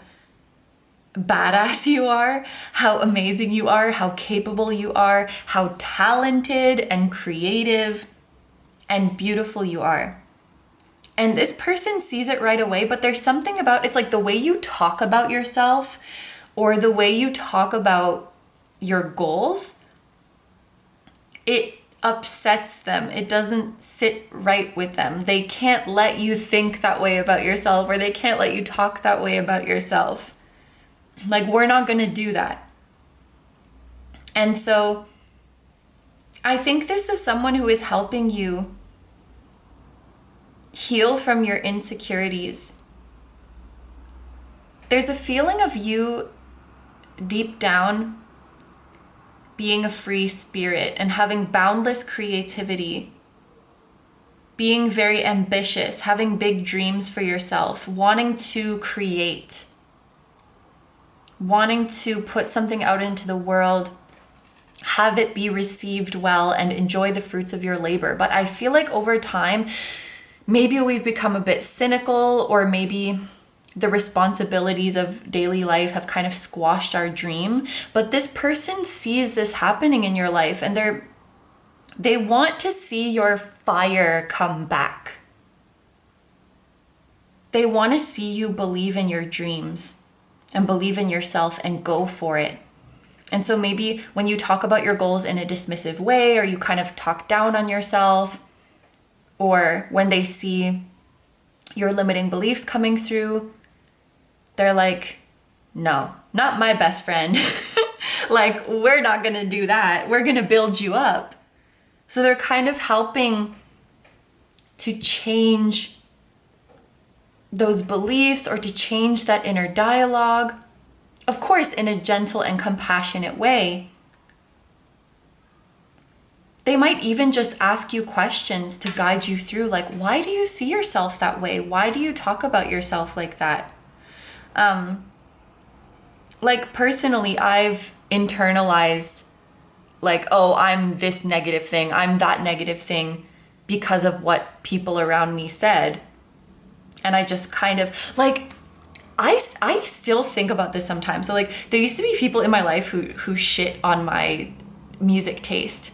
badass you are, how amazing you are, how capable you are, how talented and creative and beautiful you are. And this person sees it right away, but there's something about, it's like the way you talk about yourself or the way you talk about your goals, it upsets them. It doesn't sit right with them. They can't let you think that way about yourself, or they can't let you talk that way about yourself. Like, we're not going to do that. And so I think this is someone who is helping you heal from your insecurities. There's a feeling of you deep down being a free spirit and having boundless creativity, being very ambitious, having big dreams for yourself, wanting to create, wanting to put something out into the world, have it be received well, and enjoy the fruits of your labor. But I feel like over time, maybe we've become a bit cynical, or maybe the responsibilities of daily life have kind of squashed our dream. But this person sees this happening in your life, and they want to see your fire come back. They want to see you believe in your dreams and believe in yourself and go for it. And so maybe when you talk about your goals in a dismissive way, or you kind of talk down on yourself, or when they see your limiting beliefs coming through, they're like, no, not my best friend. Like, we're not going to do that. We're going to build you up. So they're kind of helping to change those beliefs, or to change that inner dialogue. Of course, in a gentle and compassionate way. They might even just ask you questions to guide you through, like, why do you see yourself that way? Why do you talk about yourself like that? Like, personally, I've internalized, like, oh, I'm this negative thing, I'm that negative thing, because of what people around me said. And I just kind of, like, I still think about this sometimes. So, like, there used to be people in my life who shit on my music taste.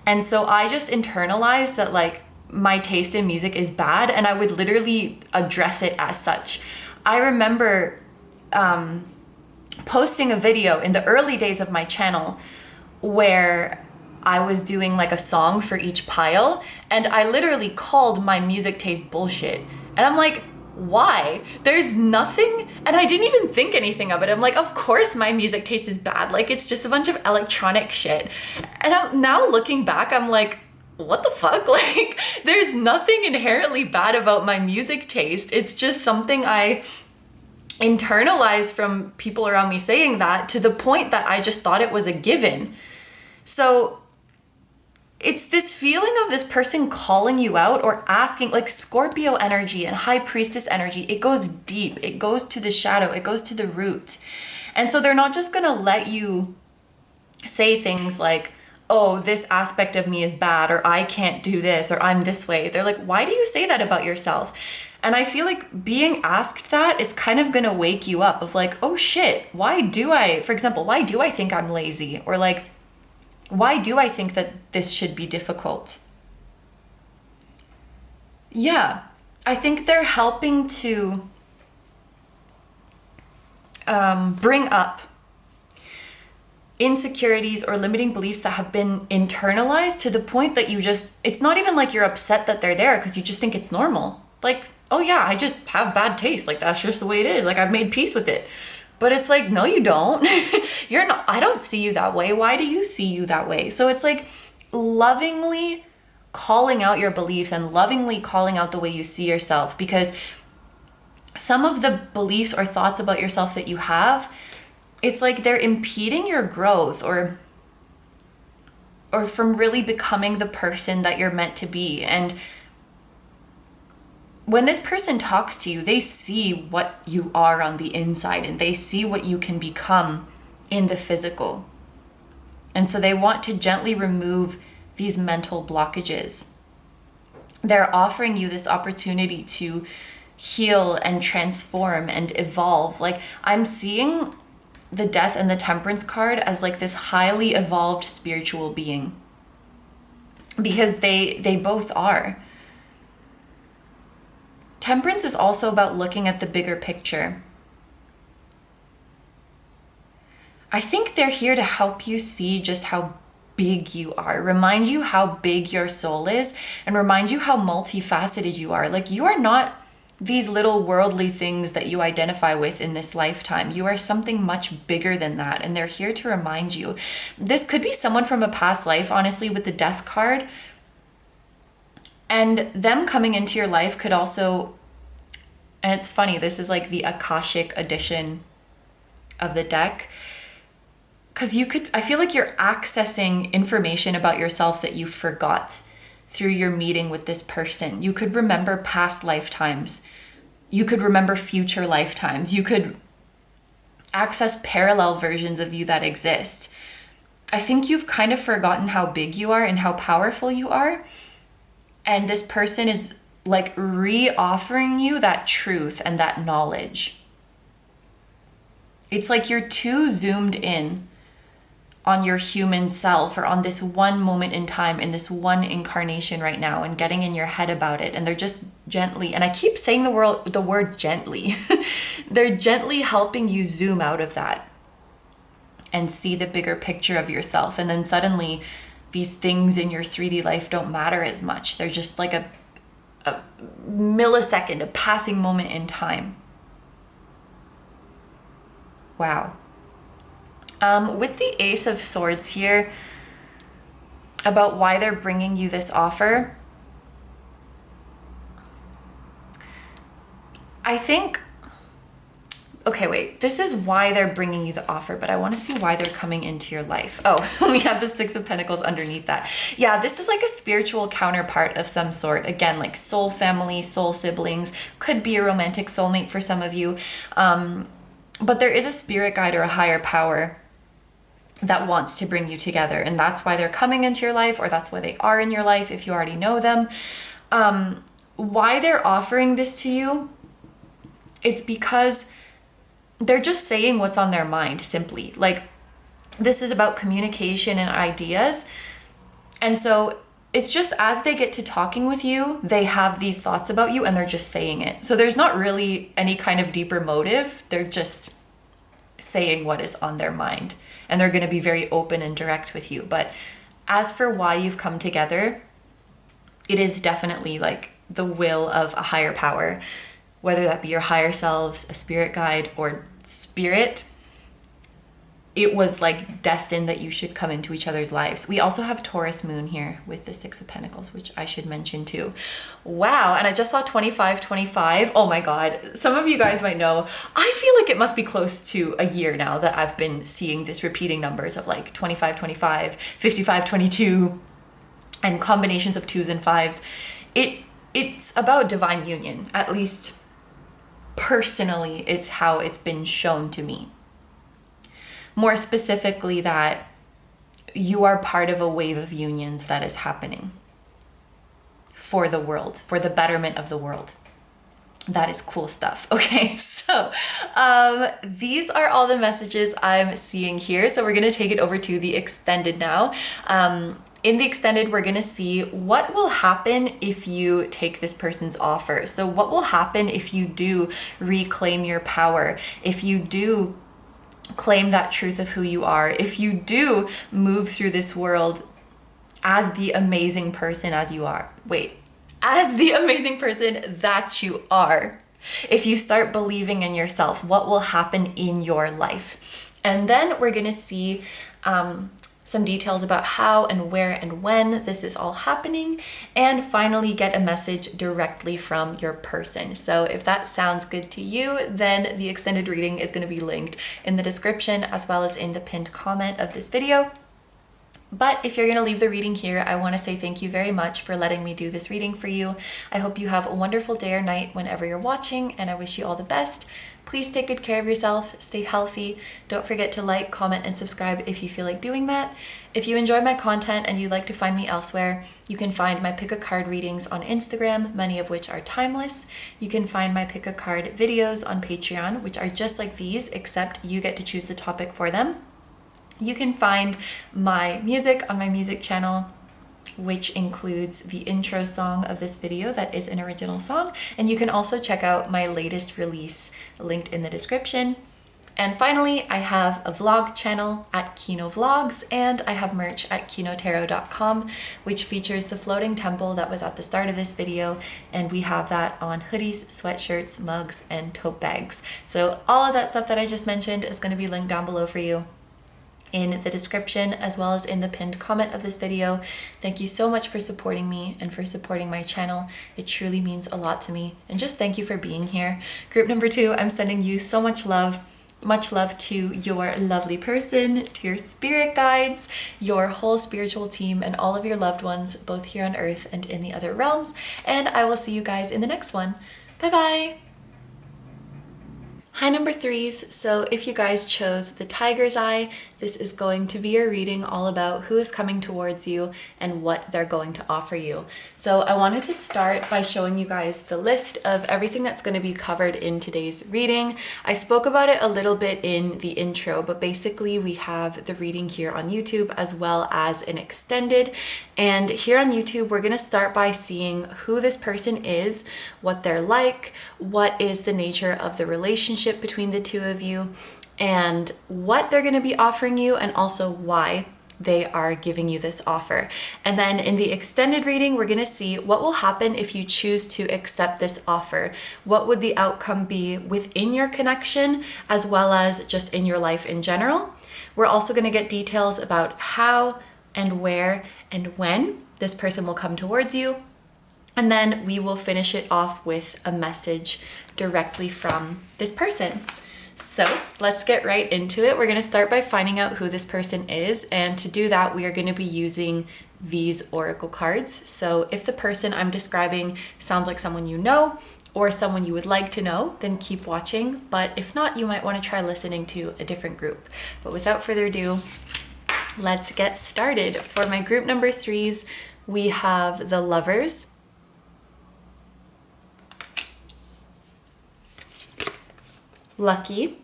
And so I just internalized that, like, my taste in music is bad, and I would literally address it as such. I remember posting a video in the early days of my channel where I was doing like a song for each pile, and I literally called my music taste bullshit. And I'm like, why? There's nothing, and I didn't even think anything of it. I'm like, of course my music taste is bad. Like, it's just a bunch of electronic shit. And I'm now looking back, I'm like, what the fuck? Like, there's nothing inherently bad about my music taste. It's just something I internalized from people around me saying that, to the point that I just thought it was a given. So it's this feeling of this person calling you out or asking, like Scorpio energy and High Priestess energy. It goes deep. It goes to the shadow. It goes to the root. And so they're not just going to let you say things like, oh, this aspect of me is bad, or I can't do this, or I'm this way. They're like, why do you say that about yourself? And I feel like being asked that is kind of going to wake you up of like, oh shit, why do I think I'm lazy? Or like, why do I think that this should be difficult? Yeah, I think they're helping to bring up insecurities or limiting beliefs that have been internalized to the point that it's not even like you're upset that they're there, because you just think it's normal. Like, oh yeah, I just have bad taste. Like, that's just the way it is. Like, I've made peace with it. But it's like, no, you don't. You're not. I don't see you that way. Why do you see you that way? So it's like lovingly calling out your beliefs and lovingly calling out the way you see yourself, because some of the beliefs or thoughts about yourself that you have, it's like they're impeding your growth or from really becoming the person that you're meant to be. And when this person talks to you, they see what you are on the inside and they see what you can become in the physical. And so they want to gently remove these mental blockages. They're offering you this opportunity to heal and transform and evolve. Like, I'm seeing the Death and the Temperance card as like this highly evolved spiritual being, because they both are. Temperance is also about looking at the bigger picture. I think they're here to help you see just how big you are, remind you how big your soul is, and remind you how multifaceted you are. Like, you are not these little worldly things that you identify with in this lifetime. You are something much bigger than that, and they're here to remind you. This could be someone from a past life, honestly, with the Death card. And them coming into your life could also, and it's funny, this is like the Akashic edition of the deck, because I feel like you're accessing information about yourself that you forgot through your meeting with this person. You could remember past lifetimes. You could remember future lifetimes. You could access parallel versions of you that exist. I think you've kind of forgotten how big you are and how powerful you are. And this person is like re-offering you that truth and that knowledge. It's like you're too zoomed in on your human self, or on this one moment in time, in this one incarnation right now, and getting in your head about it. And they're just gently, and I keep saying the word gently, they're gently helping you zoom out of that and see the bigger picture of yourself. And then suddenly these things in your 3D life don't matter as much. They're just like a millisecond, a passing moment in time. Wow. With the Ace of Swords here, about why they're bringing you this offer, I think, okay, wait, this is why they're bringing you the offer, but I want to see why they're coming into your life. Oh, we have the Six of Pentacles underneath that. Yeah, this is like a spiritual counterpart of some sort. Again, like soul family, soul siblings, could be a romantic soulmate for some of you. But there is a spirit guide or a higher power that wants to bring you together. And that's why they're coming into your life, or that's why they are in your life if you already know them. Why they're offering this to you, it's because they're just saying what's on their mind, simply. Like, this is about communication and ideas. And so it's just as they get to talking with you, they have these thoughts about you and they're just saying it. So there's not really any kind of deeper motive. They're just saying what is on their mind. And they're going to be very open and direct with you. But as for why you've come together, it is definitely like the will of a higher power, whether that be your higher selves, a spirit guide, or spirit. It was like destined that you should come into each other's lives. We also have Taurus moon here with the Six of Pentacles, which I should mention too. Wow. And I just saw 2525. Oh my God. Some of you guys might know, I feel like it must be close to a year now that I've been seeing this repeating numbers of like 2525, 5522, and combinations of 2s and 5s. It's about divine union. At least personally, it's how it's been shown to me. More specifically, that you are part of a wave of unions that is happening for the world, for the betterment of the world. That is cool stuff. Okay, so these are all the messages I'm seeing here. So we're going to take it over to the extended now. In the extended, we're going to see what will happen if you take this person's offer. So what will happen if you do reclaim your power, if you do claim that truth of who you are, if you do move through this world as the amazing person as you are. As the amazing person that you are. If you start believing in yourself, what will happen in your life? And then we're going to see some details about how and where and when this is all happening, and finally get a message directly from your person. So if that sounds good to you, then the extended reading is going to be linked in the description as well as in the pinned comment of this video. But if you're going to leave the reading here, I want to say thank you very much for letting me do this reading for you. I hope you have a wonderful day or night whenever you're watching, and I wish you all the best. Please take good care of yourself, stay healthy. Don't forget to like, comment, and subscribe if you feel like doing that. If you enjoy my content and you'd like to find me elsewhere, you can find my pick a card readings on Instagram, many of which are timeless. You can find my pick a card videos on Patreon, which are just like these, except you get to choose the topic for them. You can find my music on my music channel, which includes the intro song of this video that is an original song. And you can also check out my latest release linked in the description. And finally, I have a vlog channel at KINO Vlogs, and I have merch at kinotarot.com, which features the floating temple that was at the start of this video. And we have that on hoodies, sweatshirts, mugs, and tote bags. So all of that stuff that I just mentioned is going to be linked down below for you in the description as well as in the pinned comment of this video. Thank you so much for supporting me and for supporting my channel. It truly means a lot to me, and just thank you for being here. Group number 2, I'm sending you so much love. Much love to your lovely person, to your spirit guides, your whole spiritual team, and all of your loved ones, both here on earth and in the other realms. And I will see you guys in the next one. Bye bye. Hi number 3s, so if you guys chose the Tiger's Eye, this is going to be a reading all about who is coming towards you and what they're going to offer you. So I wanted to start by showing you guys the list of everything that's going to be covered in today's reading. I spoke about it a little bit in the intro, but basically we have the reading here on YouTube as well as an extended. And here on YouTube, we're going to start by seeing who this person is, what they're like, what is the nature of the relationship between the two of you, and what they're going to be offering you, and also why they are giving you this offer. And then in the extended reading, we're going to see what will happen if you choose to accept this offer. What would the outcome be within your connection as well as just in your life in general? We're also going to get details about how and where and when this person will come towards you. And then we will finish it off with a message directly from this person. So let's get right into it. We're going to start by finding out who this person is. And to do that, we are going to be using these oracle cards. So if the person I'm describing sounds like someone you know or someone you would like to know, then keep watching. But if not, you might want to try listening to a different group. But without further ado, let's get started. For my group number 3s, we have the Lovers, Lucky,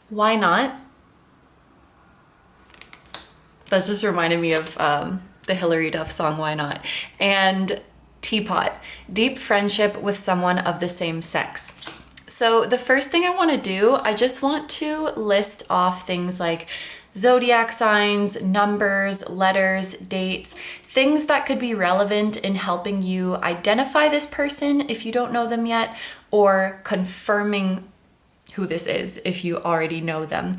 Why Not? That just reminded me of the Hilary Duff song, Why Not? And Teapot, Deep Friendship with Someone of the Same Sex. So the first thing I want to do, I just want to list off things like zodiac signs, numbers, letters, dates, things that could be relevant in helping you identify this person if you don't know them yet, or confirming who this is if you already know them.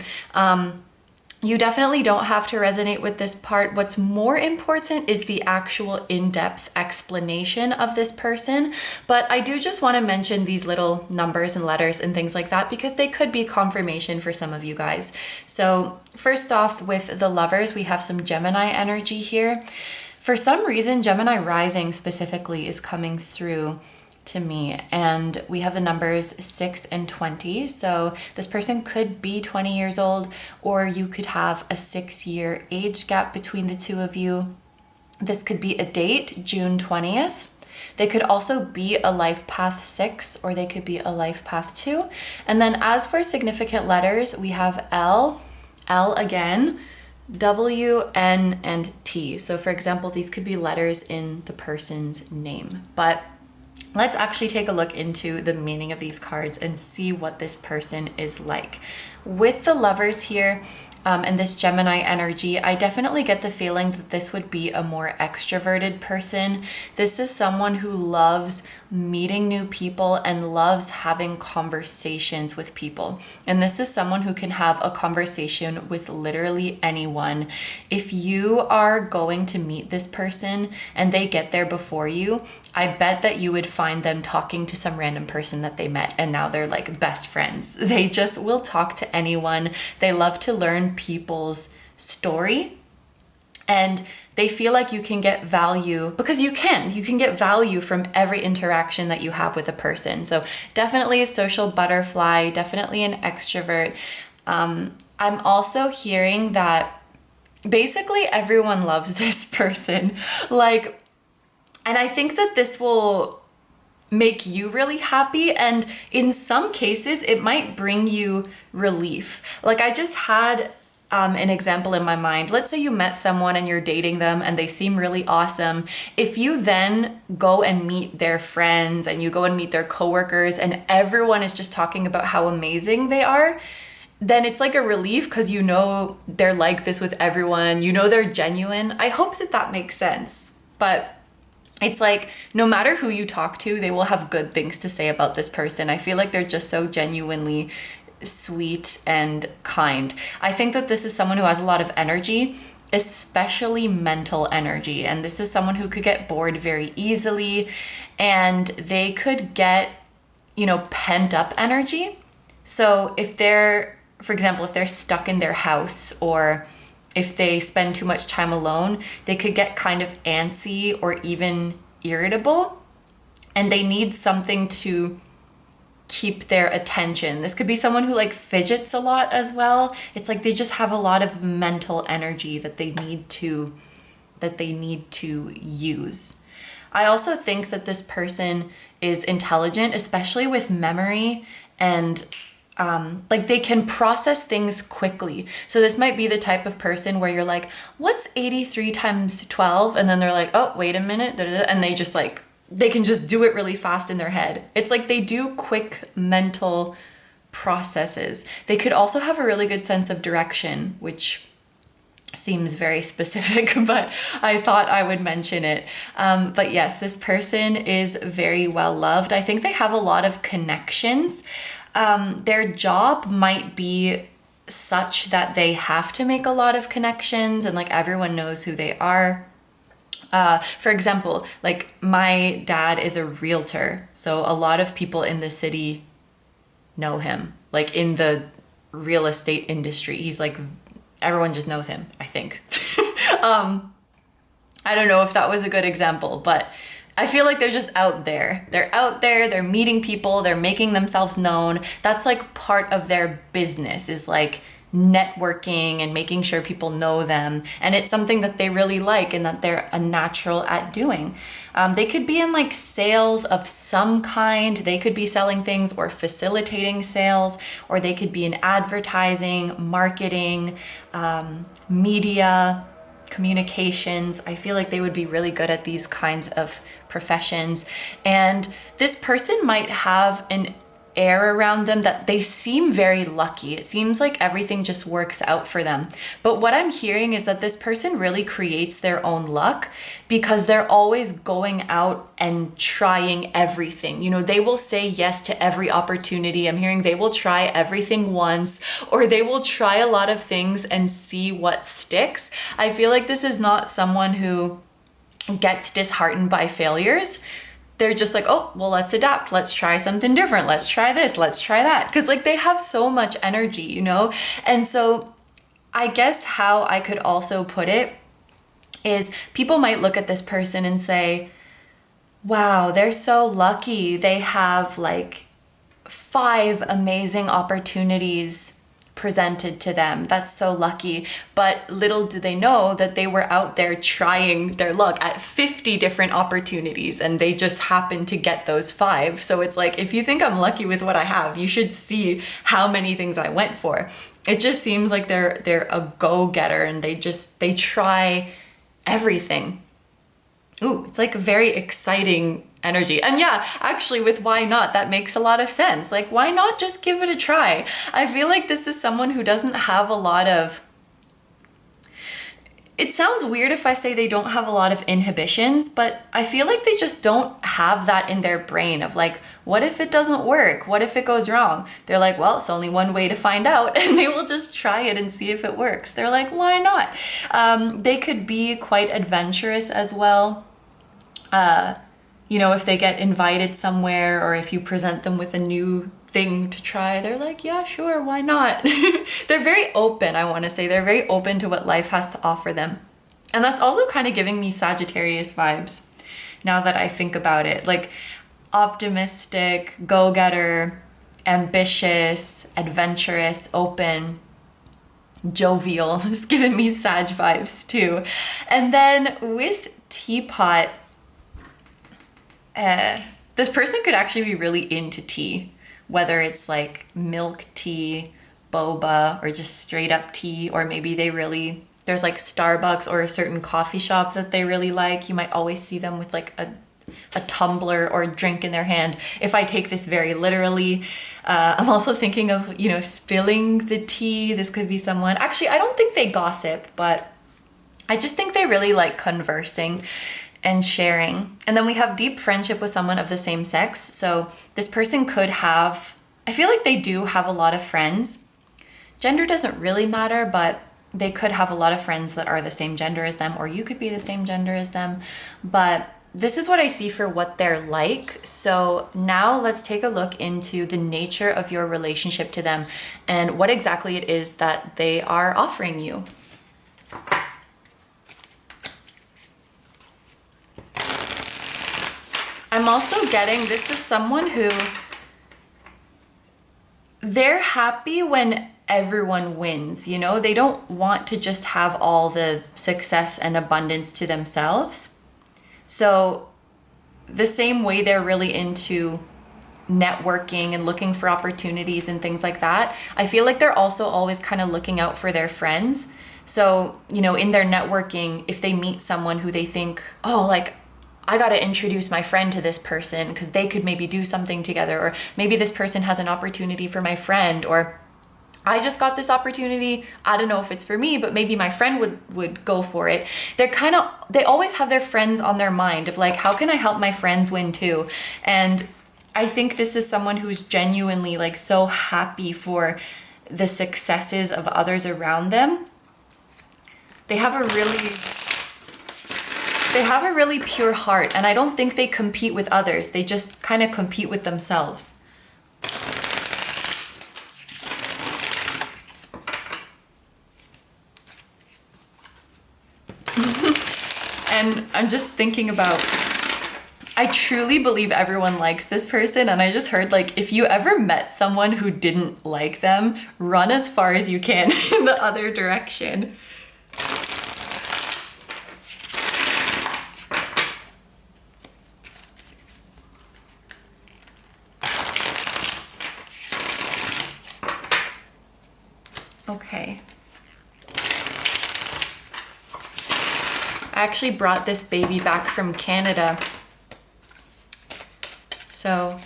You definitely don't have to resonate with this part. What's more important is the actual in-depth explanation of this person. But I do just want to mention these little numbers and letters and things like that because they could be confirmation for some of you guys. So first off, with the Lovers, we have some Gemini energy here. For some reason, Gemini rising specifically is coming through to me, and we have the numbers 6 and 20. So this person could be 20 years old, or you could have a 6-year age gap between the two of you. This could be a date, June 20th. They could also be a life path 6, or they could be a life path 2. And then as for significant letters, we have L, L again, W, N, and T. So for example, these could be letters in the person's name. But let's actually take a look into the meaning of these cards and see what this person is like. With the Lovers here, and this Gemini energy, I definitely get the feeling that this would be a more extroverted person. This is someone who loves meeting new people and loves having conversations with people. And this is someone who can have a conversation with literally anyone. If you are going to meet this person and they get there before you, I bet that you would find them talking to some random person that they met and now they're like best friends. They just will talk to anyone. They love to learn people's story, and they feel like you can get value because you can get value from every interaction that you have with a person. So definitely a social butterfly, definitely an extrovert. I'm also hearing that basically everyone loves this person. Like, and I think that this will make you really happy, and in some cases it might bring you relief. Like, I just had an example in my mind. Let's say you met someone and you're dating them and they seem really awesome. If you then go and meet their friends and you go and meet their coworkers and everyone is just talking about how amazing they are, then it's like a relief because you know they're like this with everyone. You know they're genuine. I hope that that makes sense. But it's like, no matter who you talk to, they will have good things to say about this person. I feel like they're just so genuinely sweet and kind. I think that this is someone who has a lot of energy, especially mental energy. And this is someone who could get bored very easily, and they could get, pent up energy. So if they're, for example, if they're stuck in their house or if they spend too much time alone, they could get kind of antsy or even irritable, and they need something to keep their attention. This could be someone who like fidgets a lot as well. It's like they just have a lot of mental energy that they need to use. I also think that this person is intelligent, especially with memory, and like they can process things quickly. So this might be the type of person where you're like, what's 83 times 12? And then they're like, oh, wait a minute. And they just like, they can just do it really fast in their head. It's like they do quick mental processes. They could also have a really good sense of direction, which seems very specific, but I thought I would mention it. But yes, this person is very well loved. I think they have a lot of connections. Their job might be such that they have to make a lot of connections and like everyone knows who they are. For example, like my dad is a realtor, so a lot of people in the city know him, like in the real estate industry. He's like, everyone just knows him, I think. I don't know if that was a good example, but I feel like they're just out there. They're out there, they're meeting people, they're making themselves known. That's like part of their business, is like networking and making sure people know them. And it's something that they really like and that they're a natural at doing. They could be in like sales of some kind. They could be selling things or facilitating sales, or they could be in advertising, marketing, media, communications. I feel like they would be really good at these kinds of professions. And this person might have an air around them that they seem very lucky. It seems like everything just works out for them. But what I'm hearing is that this person really creates their own luck because they're always going out and trying everything. They will say yes to every opportunity. I'm hearing they will try everything once, or they will try a lot of things and see what sticks. I feel like this is not someone who gets disheartened by failures. They're just like, oh, well, let's adapt. Let's try something different. Let's try this. Let's try that. Because like they have so much energy, And so I guess how I could also put it is people might look at this person and say, wow, they're so lucky. They have like 5 amazing opportunities presented to them. That's so lucky. But little do they know that they were out there trying their luck at 50 different opportunities and they just happened to get those 5. So it's like, if you think I'm lucky with what I have, you should see how many things I went for. It just seems like they're a go-getter and they try everything. Ooh, it's like a very exciting energy. And yeah, actually with why not, that makes a lot of sense. Like, why not just give it a try? I feel like this is someone who doesn't have a lot of, it sounds weird if I say they don't have a lot of inhibitions, but I feel like they just don't have that in their brain of like, what if it doesn't work? What if it goes wrong? They're like, well, it's only one way to find out, and they will just try it and see if it works. They're like, why not? They could be quite adventurous as well. You know, if they get invited somewhere or if you present them with a new thing to try, they're like, yeah, sure, why not? They're very open, I want to say. They're very open to what life has to offer them. And that's also kind of giving me Sagittarius vibes now that I think about it. Like optimistic, go-getter, ambitious, adventurous, open, jovial. It's giving me Sag vibes too. And then with Teapot, this person could actually be really into tea, whether it's like milk tea, boba, or just straight up tea, or maybe there's like Starbucks or a certain coffee shop that they really like. You might always see them with like a tumbler or a drink in their hand. If I take this very literally, I'm also thinking of, you know, spilling the tea. This could be someone, actually, I don't think they gossip, but I just think they really like conversing and sharing. And then we have deep friendship with someone of the same sex. So this person could have, I feel like they do have a lot of friends. Gender doesn't really matter, but they could have a lot of friends that are the same gender as them, or you could be the same gender as them. But this is what I see for what they're like. So now let's take a look into the nature of your relationship to them and what exactly it is that they are offering you. I'm also getting, this is someone who, they're happy when everyone wins, you know? They don't want to just have all the success and abundance to themselves. So the same way they're really into networking and looking for opportunities and things like that, I feel like they're also always kind of looking out for their friends. So, you know, in their networking, if they meet someone who they think, oh, like, I got to introduce my friend to this person because they could maybe do something together, or maybe this person has an opportunity for my friend, or I just got this opportunity. I don't know if it's for me, but maybe my friend would go for it. They always have their friends on their mind of like, how can I help my friends win too? And I think this is someone who's genuinely like so happy for the successes of others around them. They have a really pure heart, and I don't think they compete with others. They just kind of compete with themselves. And I'm just thinking about, I truly believe everyone likes this person, and I just heard like, if you ever met someone who didn't like them, run as far as you can in the other direction. Okay. I actually brought this baby back from Canada. So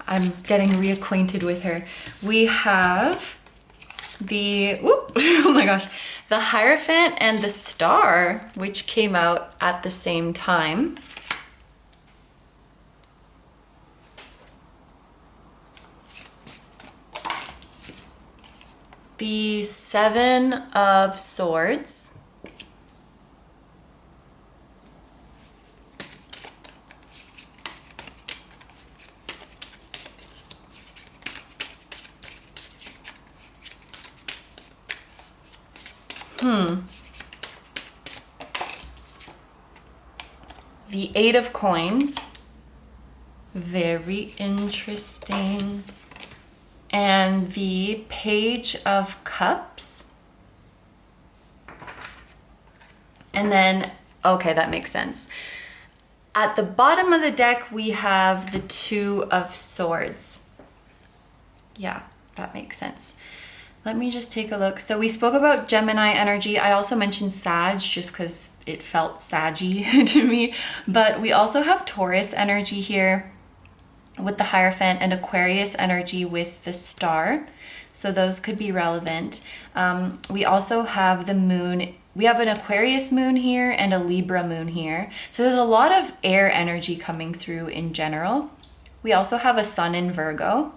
I'm getting reacquainted with her. We have the, oh my gosh, the Hierophant and the Star, which came out at the same time. The Seven of Swords. The Eight of Coins. Very interesting. And the Page of Cups. And then, okay, that makes sense. At the bottom of the deck, we have the Two of Swords. Yeah, that makes sense. Let me just take a look. So we spoke about Gemini energy. I also mentioned Sag just because it felt saggy to me. But we also have Taurus energy here with the Hierophant and Aquarius energy with the star. So those could be relevant. We also have the moon. We have an Aquarius moon here and a Libra moon here. So there's a lot of air energy coming through in general. We also have a sun in Virgo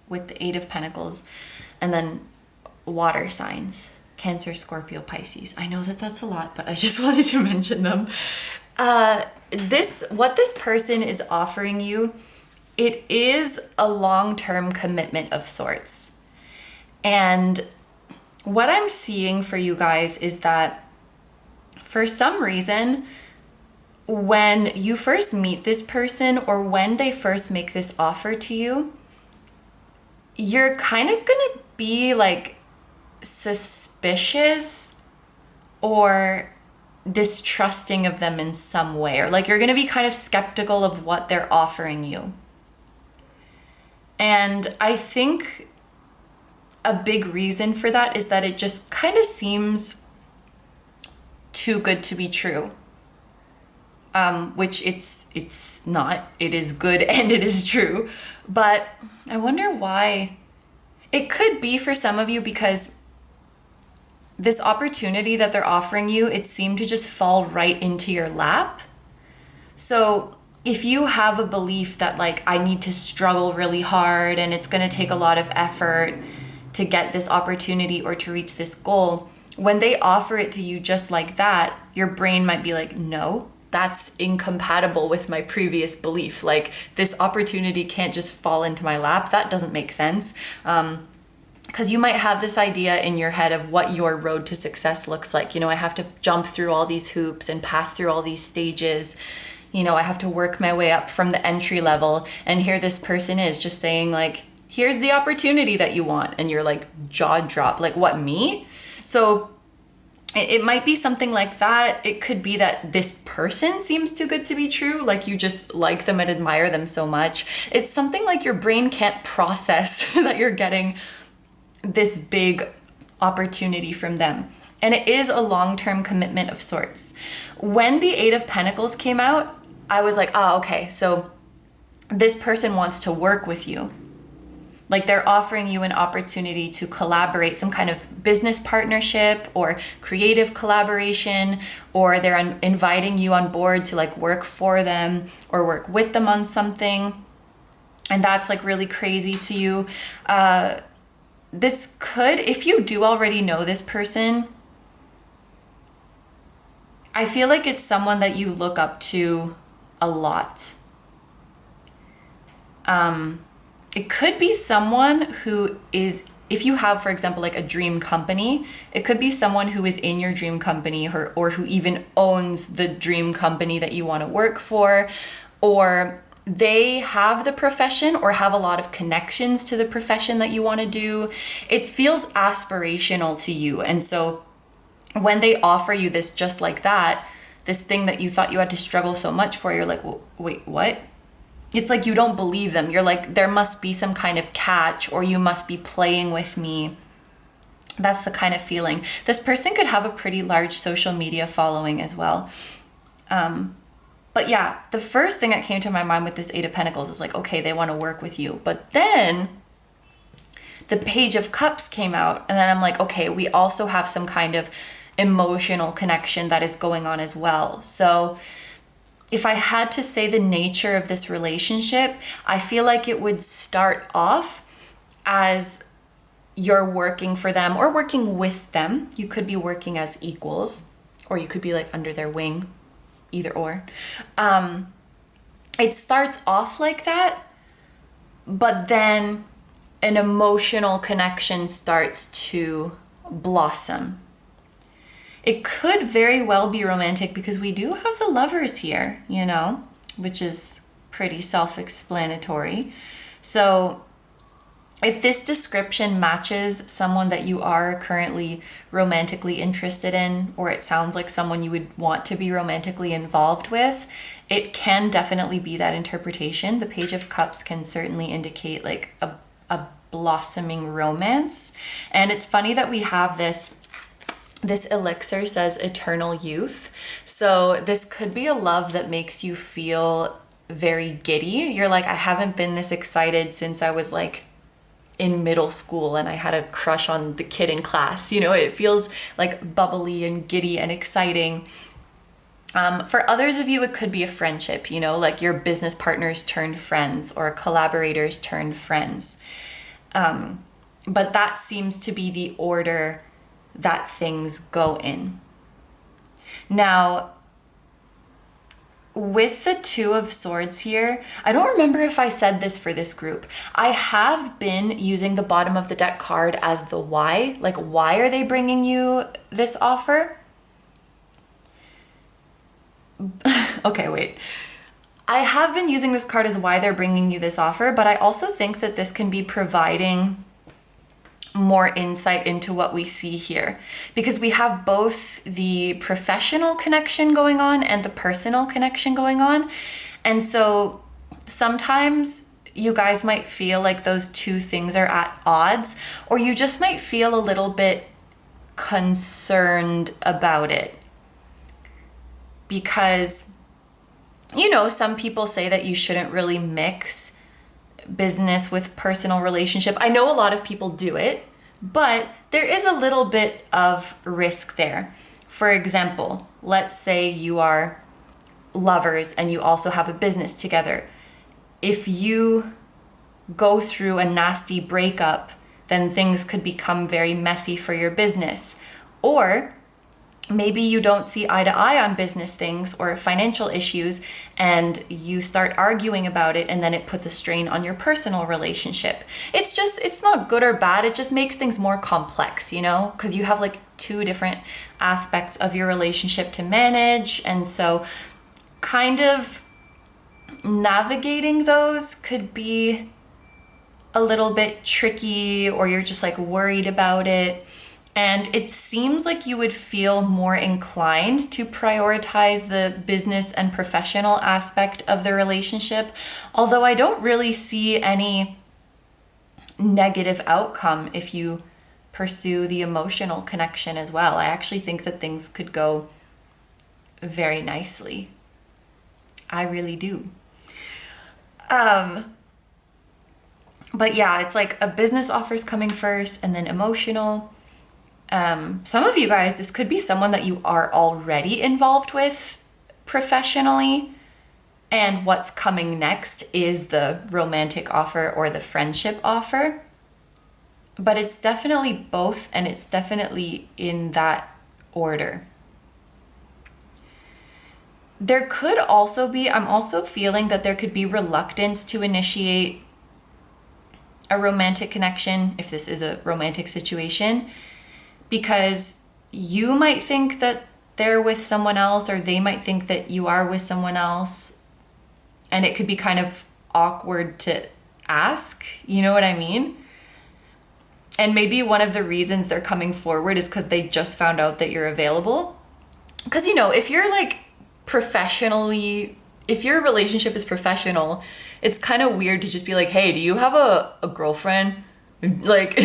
with the Eight of Pentacles, and then water signs, Cancer, Scorpio, Pisces. I know that that's a lot, but I just wanted to mention them. What this person is offering you, it is a long-term commitment of sorts. And what I'm seeing for you guys is that for some reason, when you first meet this person or when they first make this offer to you, you're kind of gonna be like suspicious or distrusting of them in some way, or like you're gonna be kind of skeptical of what they're offering you. And I think a big reason for that is that it just kind of seems too good to be true. Which it's not. It is good and it is true. But I wonder why. It could be for some of you because this opportunity that they're offering you, it seemed to just fall right into your lap. So if you have a belief that like, I need to struggle really hard and it's going to take a lot of effort to get this opportunity or to reach this goal, when they offer it to you just like that, your brain might be like, no, that's incompatible with my previous belief. Like, this opportunity can't just fall into my lap. That doesn't make sense. Because you might have this idea in your head of what your road to success looks like. You know, I have to jump through all these hoops and pass through all these stages. You know, I have to work my way up from the entry level. And here this person is just saying like, here's the opportunity that you want. And you're like, jaw drop, like, what, me? So it might be something like that. It could be that this person seems too good to be true. Like, you just like them and admire them so much. It's something like your brain can't process that you're getting this big opportunity from them. And it is a long-term commitment of sorts. When the Eight of Pentacles came out, I was like, oh, okay, so this person wants to work with you. Like, they're offering you an opportunity to collaborate, some kind of business partnership or creative collaboration, or they're inviting you on board to like work for them or work with them on something. And that's like really crazy to you. This could, if you do already know this person, I feel like it's someone that you look up to a lot. It could be someone who is, if you have, for example, like a dream company, it could be someone who is in your dream company or who even owns the dream company that you want to work for, or they have the profession or have a lot of connections to the profession that you want to do. It feels aspirational to you. And so when they offer you this just like that, this thing that you thought you had to struggle so much for, you're like, well, wait, what? It's like you don't believe them. You're like, there must be some kind of catch, or you must be playing with me. That's the kind of feeling. This person could have a pretty large social media following as well. But yeah, the first thing that came to my mind with this Eight of Pentacles is like, okay, they want to work with you. But then the Page of Cups came out, and then I'm like, okay, we also have some kind of emotional connection that is going on as well. So if I had to say the nature of this relationship, I feel like it would start off as you're working for them or working with them. You could be working as equals, or you could be like under their wing, either or. It starts off like that, but then an emotional connection starts to blossom. It could very well be romantic because we do have the Lovers here, you know, which is pretty self-explanatory. So if this description matches someone that you are currently romantically interested in, or it sounds like someone you would want to be romantically involved with, it can definitely be that interpretation. The Page of Cups can certainly indicate like a blossoming romance. And it's funny that we have this This elixir says eternal youth. So this could be a love that makes you feel very giddy. You're like, I haven't been this excited since I was like in middle school and I had a crush on the kid in class. You know, it feels like bubbly and giddy and exciting. For others of you, it could be a friendship, you know, like your business partners turned friends or collaborators turned friends. But that seems to be the order that things go in. Now, with the Two of Swords here, I don't remember if I said this for this group. I have been using the bottom of the deck card as the why. Like, why are they bringing you this offer? Okay, wait. I have been using this card as why they're bringing you this offer, but I also think that this can be providing more insight into what we see here, because we have both the professional connection going on and the personal connection going on. And so sometimes you guys might feel like those two things are at odds, or you just might feel a little bit concerned about it. Because, you know, some people say that you shouldn't really mix business with personal relationship. I know a lot of people do it, but there is a little bit of risk there. For example, let's say you are lovers and you also have a business together. If you go through a nasty breakup, then things could become very messy for your business. Or maybe you don't see eye to eye on business things or financial issues, and you start arguing about it, and then it puts a strain on your personal relationship. It's not good or bad. It just makes things more complex, you know, because you have like two different aspects of your relationship to manage. And so kind of navigating those could be a little bit tricky, or you're just like worried about it. And it seems like you would feel more inclined to prioritize the business and professional aspect of the relationship, although I don't really see any negative outcome if you pursue the emotional connection as well. I actually think that things could go very nicely. I really do. But yeah, it's like a business offer's coming first and then emotional. Some of you guys, this could be someone that you are already involved with professionally, and what's coming next is the romantic offer or the friendship offer. But it's definitely both, and it's definitely in that order. There could also be, I'm also feeling that there could be reluctance to initiate a romantic connection if this is a romantic situation, because you might think that they're with someone else, or they might think that you are with someone else, and it could be kind of awkward to ask, you know what I mean? And maybe one of the reasons they're coming forward is because they just found out that you're available. Because, you know, if you're like professionally, if your relationship is professional, it's kind of weird to just be like, hey, do you have a girlfriend? Like,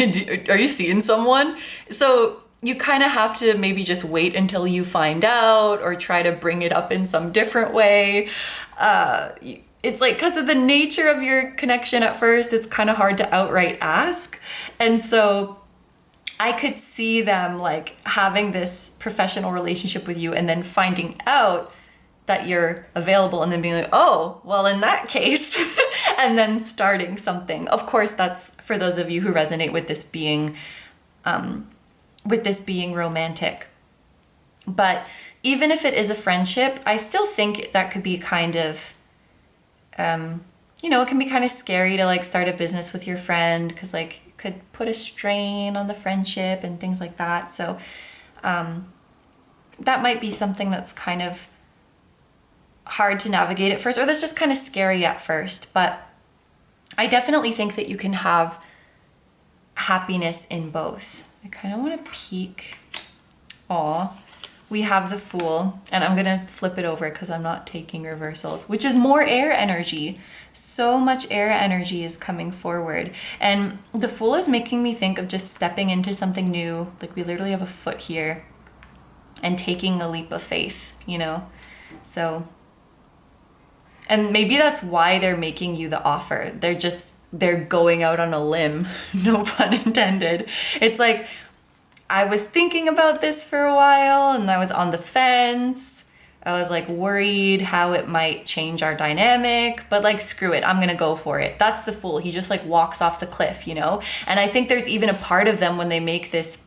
are you seeing someone? So you kind of have to maybe just wait until you find out, or try to bring it up in some different way. It's like, because of the nature of your connection at first, it's kind of hard to outright ask. And so I could see them like having this professional relationship with you and then finding out that you're available, and then being like, oh, well, in that case, and then starting something. Of course, that's for those of you who resonate with this being romantic. But even if it is a friendship, I still think that could be kind of, you know, it can be kind of scary to like start a business with your friend, because like it could put a strain on the friendship and things like that. So that might be something that's kind of hard to navigate at first, or that's just kind of scary at first. But I definitely think that you can have happiness in both. I kind of want to peek. Aw, we have the Fool, and I'm gonna flip it over because I'm not taking reversals, which is more air energy. So much air energy is coming forward, and the Fool is making me think of just stepping into something new. Like, we literally have a foot here, and taking a leap of faith, you know? So, and maybe that's why they're making you the offer. They're going out on a limb, no pun intended. It's like, I was thinking about this for a while and I was on the fence. I was like worried how it might change our dynamic, but like, screw it, I'm gonna go for it. That's the fool. He just like walks off the cliff, you know? And I think there's even a part of them when they make this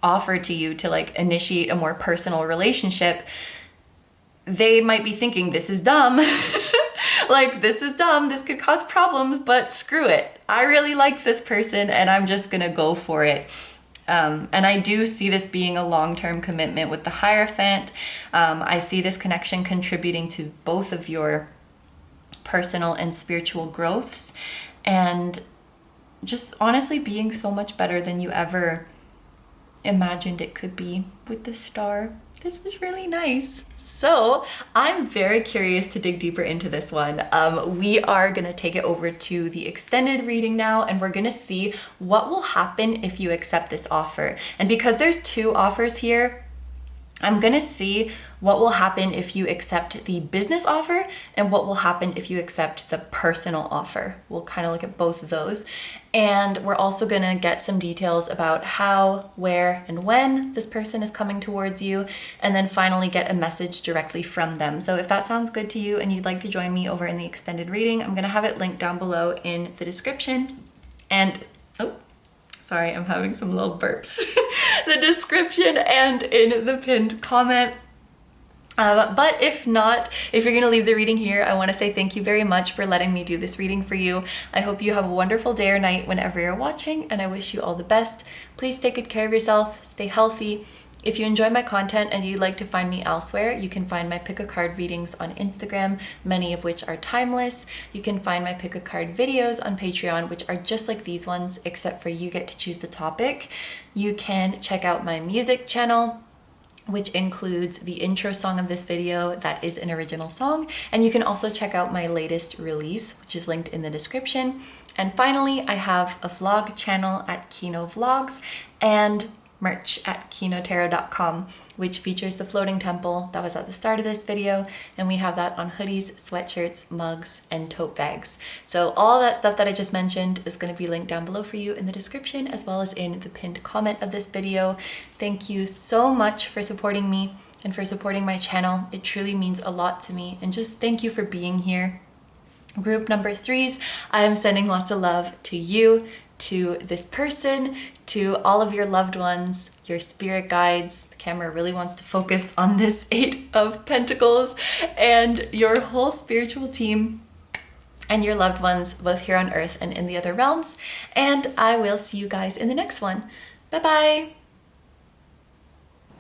offer to you to like initiate a more personal relationship, they might be thinking, this is dumb. Like, this is dumb, this could cause problems, but screw it. I really like this person and I'm just gonna go for it. And I do see this being a long-term commitment with the Hierophant. I see this connection contributing to both of your personal and spiritual growths, and just honestly being so much better than you ever imagined it could be with the star. This is really nice. So I'm very curious to dig deeper into this one. We are gonna take it over to the extended reading now, and we're gonna see what will happen if you accept this offer. And because there's two offers here, I'm gonna see what will happen if you accept the business offer and what will happen if you accept the personal offer. We'll kind of look at both of those. And we're also gonna get some details about how, where, and when this person is coming towards you, and then finally get a message directly from them. So if that sounds good to you and you'd like to join me over in the extended reading, I'm gonna have it linked down below in the description. And, oh, sorry, I'm having some little burps. The description and in the pinned comment. But if not, if you're gonna leave the reading here, I wanna say thank you very much for letting me do this reading for you. I hope you have a wonderful day or night whenever you're watching, and I wish you all the best. Please take good care of yourself, stay healthy. If you enjoy my content and you'd like to find me elsewhere, you can find my pick a card readings on Instagram, many of which are timeless. You can find my pick a card videos on Patreon, which are just like these ones, except for you get to choose the topic. You can check out my music channel, which includes the intro song of this video that is an original song. And you can also check out my latest release, which is linked in the description. And finally, I have a vlog channel at KINO Vlogs and merch at kinotarot.com, which features the floating temple that was at the start of this video, and we have that on hoodies, sweatshirts, mugs, and tote bags. So all that stuff that I just mentioned is going to be linked down below for you in the description, as well as in the pinned comment of this video. Thank you so much for supporting me and for supporting my channel. It truly means a lot to me, and just thank you for being here. Group number 3s, I am sending lots of love to you, to this person, to all of your loved ones, your spirit guides. The camera really wants to focus on this 8 of Pentacles, and your whole spiritual team and your loved ones, both here on earth and in the other realms. And I will see you guys in the next one. Bye-bye.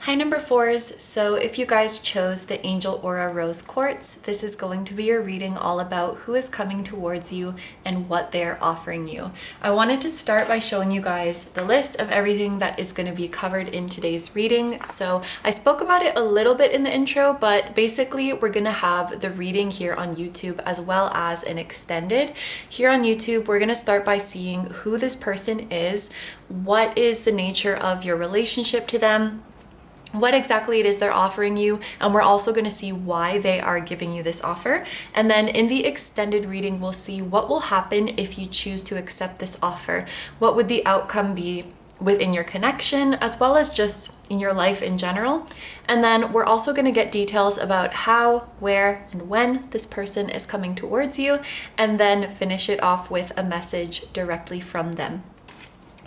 Hi number 4s, so if you guys chose the Angel Aura Rose Quartz, this is going to be your reading all about who is coming towards you and what they're offering you. I wanted to start by showing you guys the list of everything that is going to be covered in today's reading. So I spoke about it a little bit in the intro, but basically we're going to have the reading here on YouTube as well as an extended. Here on YouTube, we're going to start by seeing who this person is, what is the nature of your relationship to them, what exactly it is they're offering you, and we're also going to see why they are giving you this offer. And then in the extended reading, we'll see what will happen if you choose to accept this offer. What would the outcome be within your connection, as well as just in your life in general. And then we're also going to get details about how, where, and when this person is coming towards you, and then finish it off with a message directly from them.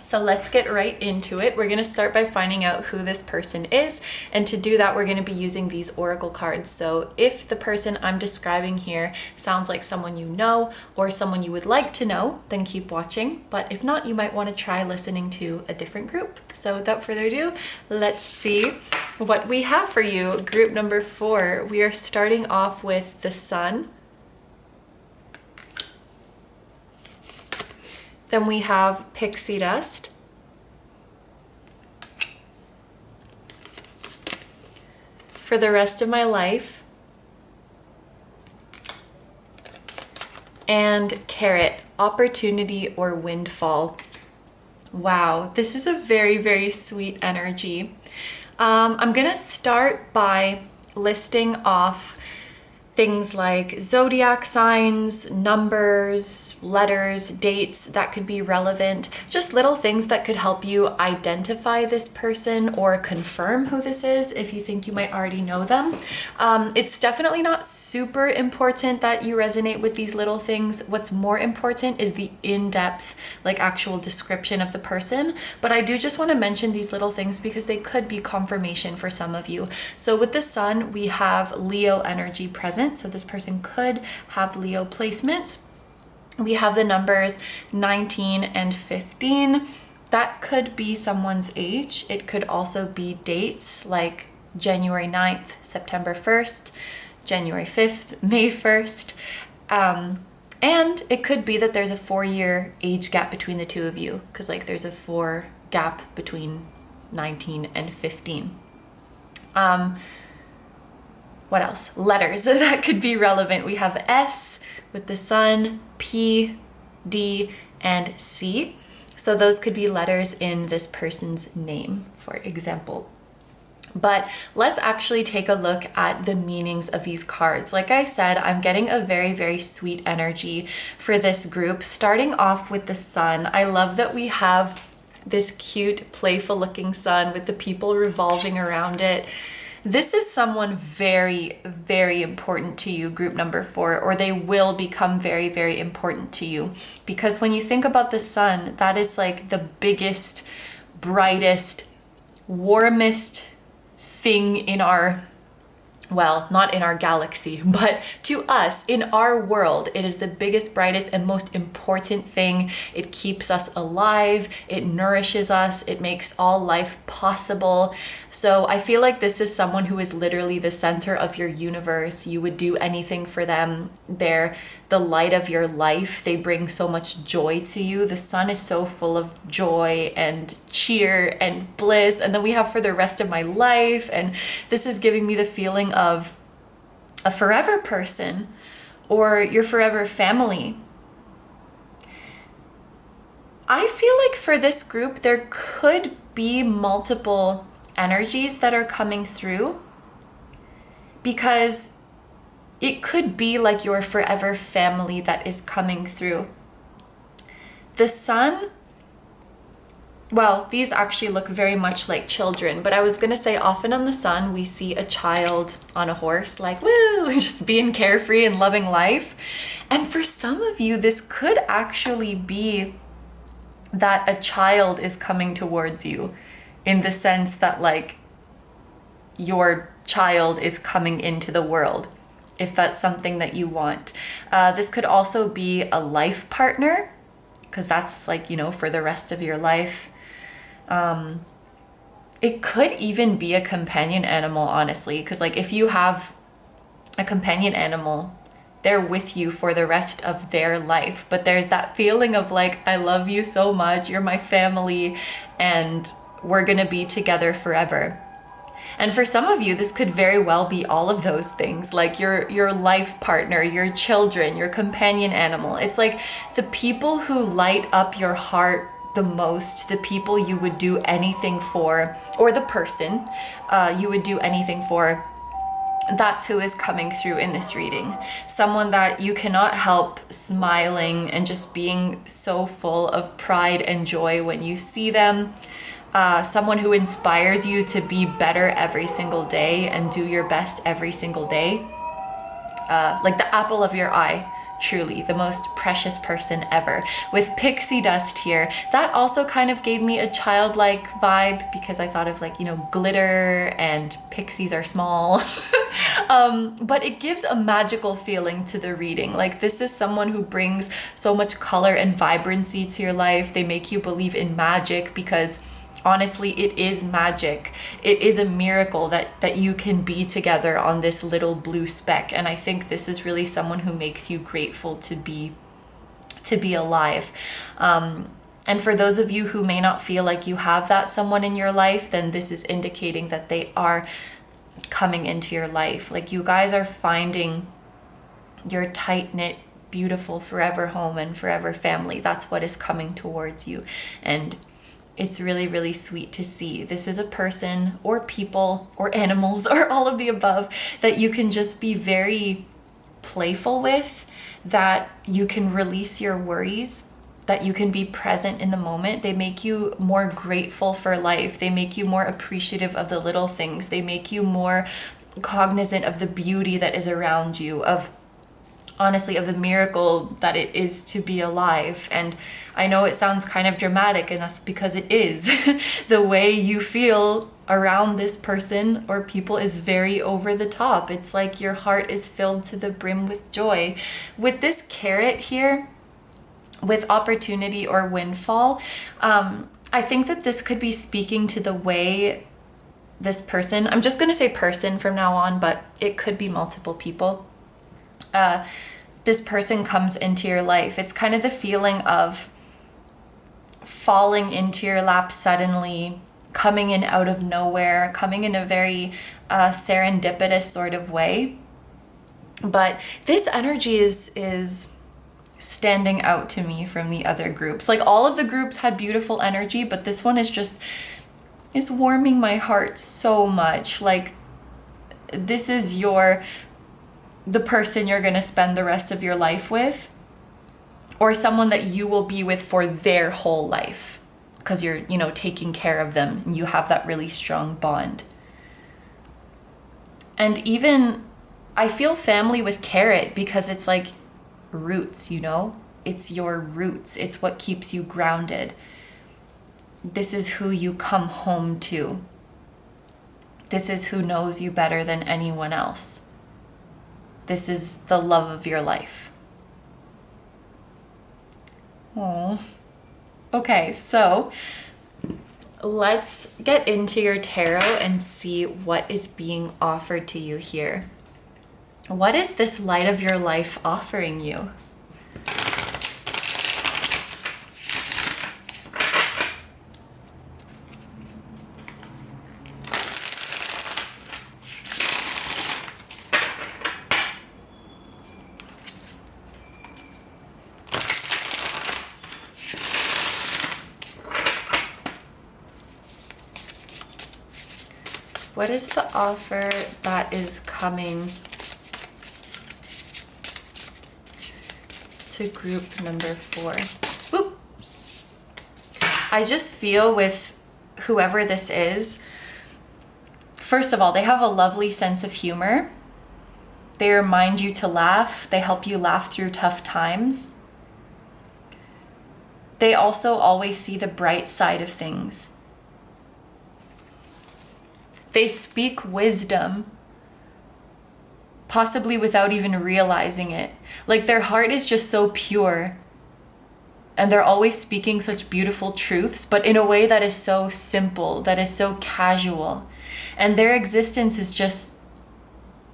So let's get right into it. We're going to start by finding out who this person is, and to do that we're going to be using these oracle cards. So if the person I'm describing here sounds like someone you know or someone you would like to know, then keep watching. But if not, you might want to try listening to a different group. So without further ado, let's see what we have for you. Group number 4, we are starting off with the Sun. Then we have Pixie Dust. For the Rest of My Life. And Carrot, Opportunity or Windfall. Wow, this is a very, very sweet energy. I'm gonna start by listing off things like zodiac signs, numbers, letters, dates that could be relevant, just little things that could help you identify this person or confirm who this is if you think you might already know them. It's definitely not super important that you resonate with these little things. What's more important is the in-depth, like actual description of the person. But I do just want to mention these little things because they could be confirmation for some of you. So with the sun, we have Leo energy present. So this person could have Leo placements. We have the numbers 19 and 15. That could be someone's age. It could also be dates like January 9th, September 1st, January 5th, May 1st. And it could be that there's a 4-year age gap between the two of you, because like there's a 4 gap between 19 and 15. What else? Letters that could be relevant. We have S with the sun, P, D, and C. So those could be letters in this person's name, for example. But let's actually take a look at the meanings of these cards. Like I said, I'm getting a very, very sweet energy for this group. Starting off with the sun, I love that we have this cute, playful looking sun with the people revolving around it. This is someone very, very important to you, group number 4, or they will become very, very important to you. Because when you think about the sun, that is like the biggest, brightest, warmest thing in our, well, not in our galaxy, but to us, in our world, it is the biggest, brightest, and most important thing. It keeps us alive, it nourishes us, it makes all life possible. So I feel like this is someone who is literally the center of your universe. You would do anything for them. They're the light of your life. They bring so much joy to you. The sun is so full of joy and cheer and bliss. And then we have for the rest of my life. And this is giving me the feeling of a forever person or your forever family. I feel like for this group, there could be multiple energies that are coming through, because it could be like your forever family that is coming through. The sun, well, these actually look very much like children, but I was gonna say often on the sun, we see a child on a horse, like, woo, just being carefree and loving life. And for some of you, this could actually be that a child is coming towards you, in the sense that like your child is coming into the world, if that's something that you want. This could also be a life partner, because that's like, you know, for the rest of your life. It could even be a companion animal, honestly, because like if you have a companion animal, they're with you for the rest of their life. But there's that feeling of like, I love you so much, you're my family, and we're gonna be together forever. And for some of you, this could very well be all of those things, like your life partner, your children, your companion animal. It's like the people who light up your heart the most, the people you would do anything for, or the person you would do anything for, that's who is coming through in this reading. Someone that you cannot help smiling and just being so full of pride and joy when you see them. Someone who inspires you to be better every single day and do your best every single day. Like the apple of your eye, truly the most precious person ever. With pixie dust here, that also kind of gave me a childlike vibe, because I thought of like, you know, glitter and pixies are small. But it gives a magical feeling to the reading. Like this is someone who brings so much color and vibrancy to your life. They make you believe in magic, because honestly, it is magic. It is a miracle that you can be together on this little blue speck. And I think this is really someone who makes you grateful to be alive. And for those of you who may not feel like you have that someone in your life, then this is indicating that they are coming into your life. Like you guys are finding your tight-knit, beautiful forever home and forever family. That's what is coming towards you. And it's really, really sweet to see. This is a person or people or animals or all of the above that you can just be very playful with, that you can release your worries, that you can be present in the moment. They make you more grateful for life. They make you more appreciative of the little things. They make you more cognizant of the beauty that is around you, of honestly, of the miracle that it is to be alive. And I know it sounds kind of dramatic, and that's because it is. The way you feel around this person or people is very over the top. It's like your heart is filled to the brim with joy. With this carrot here, with opportunity or windfall, I think that this could be speaking to the way this person, I'm just going to say person from now on, but it could be multiple people. This person comes into your life. It's kind of the feeling of falling into your lap suddenly, coming in out of nowhere, coming in a very serendipitous sort of way. But this energy is standing out to me from the other groups. Like, all of the groups had beautiful energy, but this one is warming my heart so much. Like, this is the person you're going to spend the rest of your life with, or someone that you will be with for their whole life, because you're, taking care of them and you have that really strong bond. And even I feel family with carrot, because it's like roots, it's your roots. It's what keeps you grounded. This is who you come home to. This is who knows you better than anyone else. This is the love of your life. Oh, okay, so let's get into your tarot and see what is being offered to you here. What is this light of your life offering you? What is the offer that is coming to group number 4? Oop. I just feel with whoever this is, first of all, they have a lovely sense of humor. They remind you to laugh. They help you laugh through tough times. They also always see the bright side of things. They speak wisdom, possibly without even realizing it. Like, their heart is just so pure, and they're always speaking such beautiful truths, but in a way that is so simple, that is so casual. And their existence is just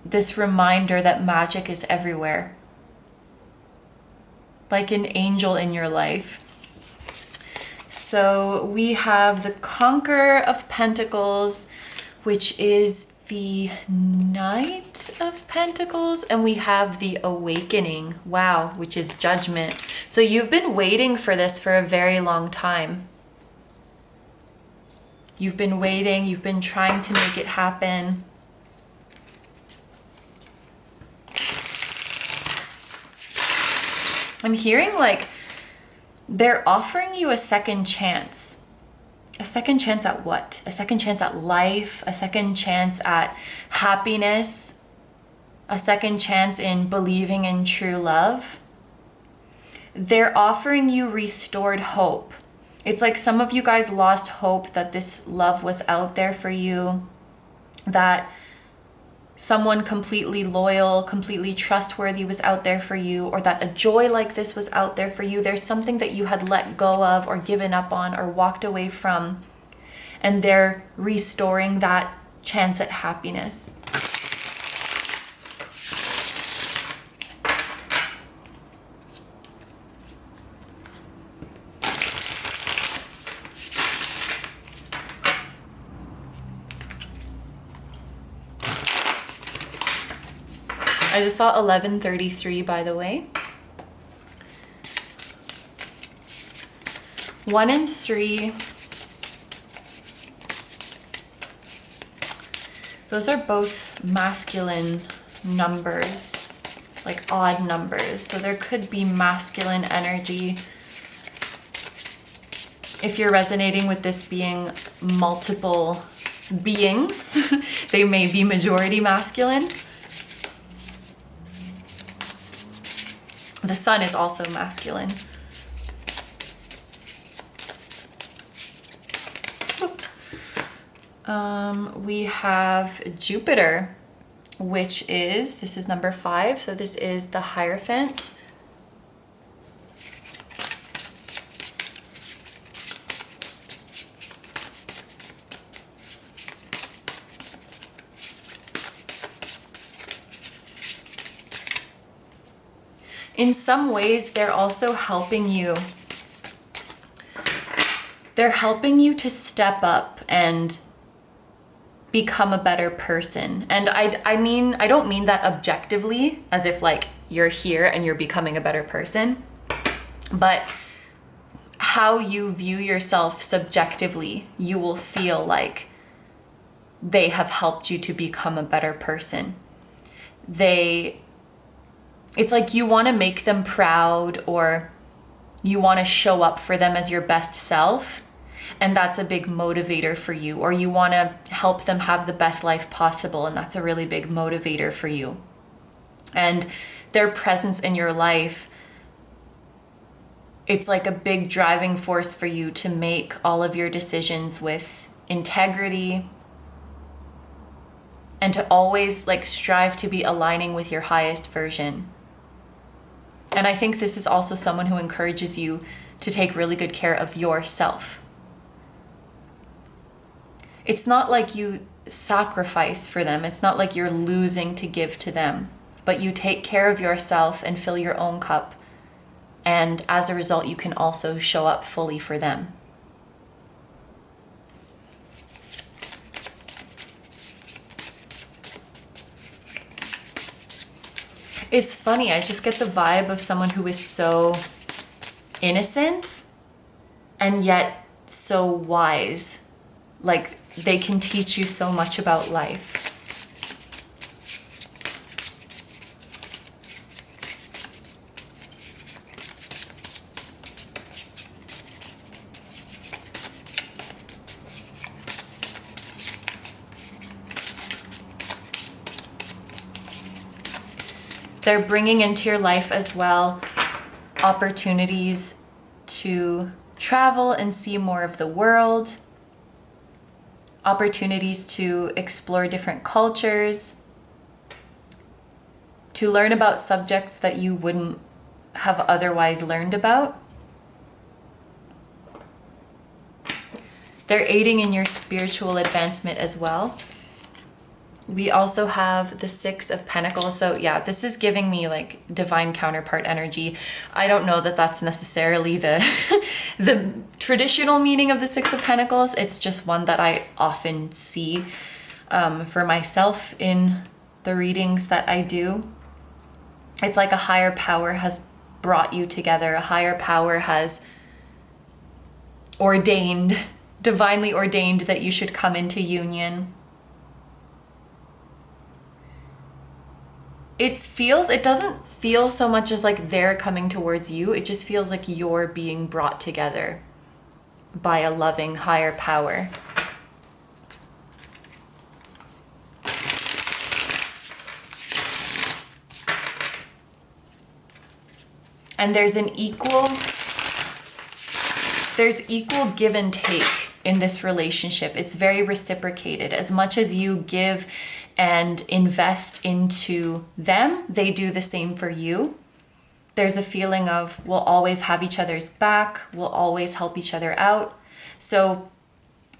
this reminder that magic is everywhere. Like an angel in your life. So we have the Conqueror of Pentacles, which is the Knight of Pentacles, and we have the Awakening, wow, which is Judgment. So you've been waiting for this for a very long time. You've been waiting, you've been trying to make it happen. I'm hearing like they're offering you a second chance. A second chance at what? A second chance at life, a second chance at happiness, a second chance in believing in true love. They're offering you restored hope. It's like some of you guys lost hope that this love was out there for you, that someone completely loyal, completely trustworthy was out there for you, or that a joy like this was out there for you. There's something that you had let go of or given up on or walked away from, and they're restoring that chance at happiness. I just saw 1133, by the way. 1 and 3 Those are both masculine numbers, like odd numbers. So there could be masculine energy. If you're resonating with this being multiple beings, they may be majority masculine. The sun is also masculine. We have Jupiter, which is, this is number 5, so this is the Hierophant. In some ways, they're also helping you. They're helping you to step up and become a better person. And I mean, I don't mean that objectively, as if like you're here and you're becoming a better person, but how you view yourself subjectively, you will feel like they have helped you to become a better person. It's like you want to make them proud, or you want to show up for them as your best self. And that's a big motivator for you. Or you want to help them have the best life possible. And that's a really big motivator for you. And their presence in your life, it's like a big driving force for you to make all of your decisions with integrity. And to always like strive to be aligning with your highest version. And I think this is also someone who encourages you to take really good care of yourself. It's not like you sacrifice for them. It's not like you're losing to give to them, but you take care of yourself and fill your own cup. And as a result, you can also show up fully for them. It's funny, I just get the vibe of someone who is so innocent and yet so wise. Like they can teach you so much about life. They're bringing into your life as well opportunities to travel and see more of the world, opportunities to explore different cultures, to learn about subjects that you wouldn't have otherwise learned about. They're aiding in your spiritual advancement as well. We also have the 6 of Pentacles. So yeah, this is giving me like divine counterpart energy. I don't know that that's necessarily the the traditional meaning of the 6 of Pentacles. It's just one that I often see for myself in the readings that I do. It's like a higher power has brought you together. A higher power has ordained, divinely ordained that you should come into union. It doesn't feel so much as like they're coming towards you. It just feels like you're being brought together by a loving higher power. And there's equal give and take in this relationship. It's very reciprocated. As much as you give and invest into them, they do the same for you. There's a feeling of we'll always have each other's back, we'll always help each other out. So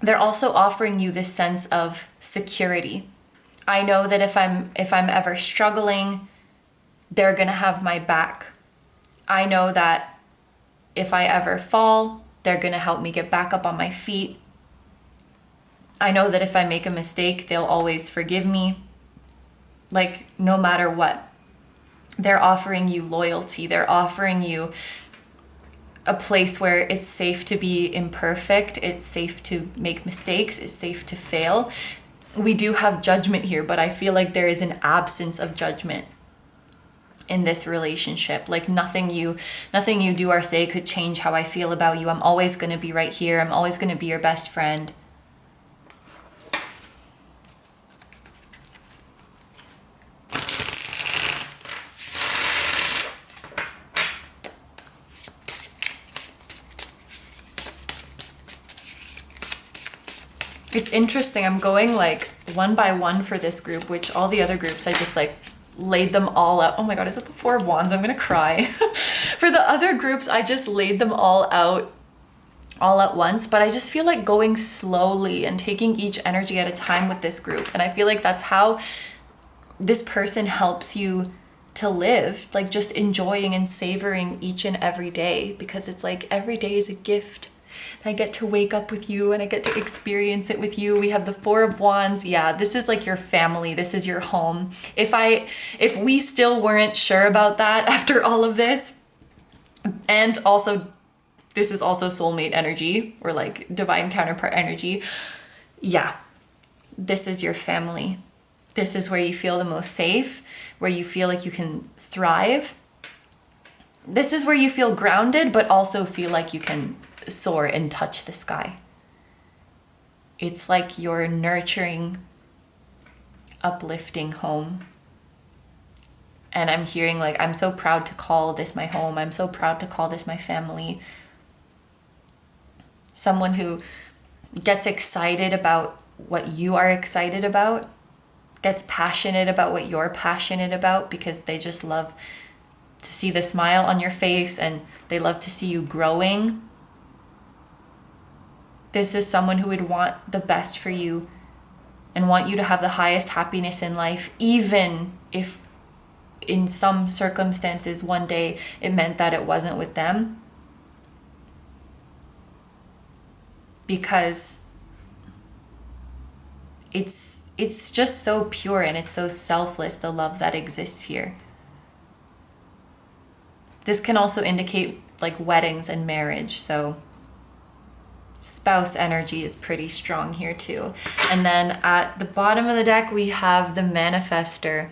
they're also offering you this sense of security. I know that if I'm ever struggling, they're gonna have my back. I know that if I ever fall, they're gonna help me get back up on my feet. I know that if I make a mistake, they'll always forgive me. Like, no matter what. They're offering you loyalty. They're offering you a place where it's safe to be imperfect. It's safe to make mistakes. It's safe to fail. we do have judgment here, but I feel like there is an absence of judgment in this relationship. Like nothing you do or say could change how I feel about you. I'm always going to be right here. I'm always going to be your best friend. It's interesting. I'm going like one by one for this group, which all the other groups I just like laid them all out. Oh my god, is that the Four of Wands? I'm gonna cry. For the other groups, I just laid them all out all at once, but I just feel like going slowly and taking each energy at a time with this group. And I feel like that's how this person helps you to live, like just enjoying and savoring each and every day, because it's like every day is a gift. I get to wake up with you and I get to experience it with you. We have the Four of Wands. Yeah, this is like your family. This is your home. If we still weren't sure about that after all of this, and also this is also soulmate energy or like divine counterpart energy. Yeah, this is your family. This is where you feel the most safe, where you feel like you can thrive. This is where you feel grounded, but also feel like you can soar and touch the sky. It's like your nurturing, uplifting home. And I'm hearing like, I'm so proud to call this my home. I'm so proud to call this my family. Someone who gets excited about what you are excited about, gets passionate about what you're passionate about, because they just love to see the smile on your face and they love to see you growing. This is someone who would want the best for you and want you to have the highest happiness in life, even if in some circumstances one day it meant that it wasn't with them. Because it's just so pure and it's so selfless, the love that exists here. This can also indicate like weddings and marriage, so spouse energy is pretty strong here too. And then at the bottom of the deck, we have the manifester,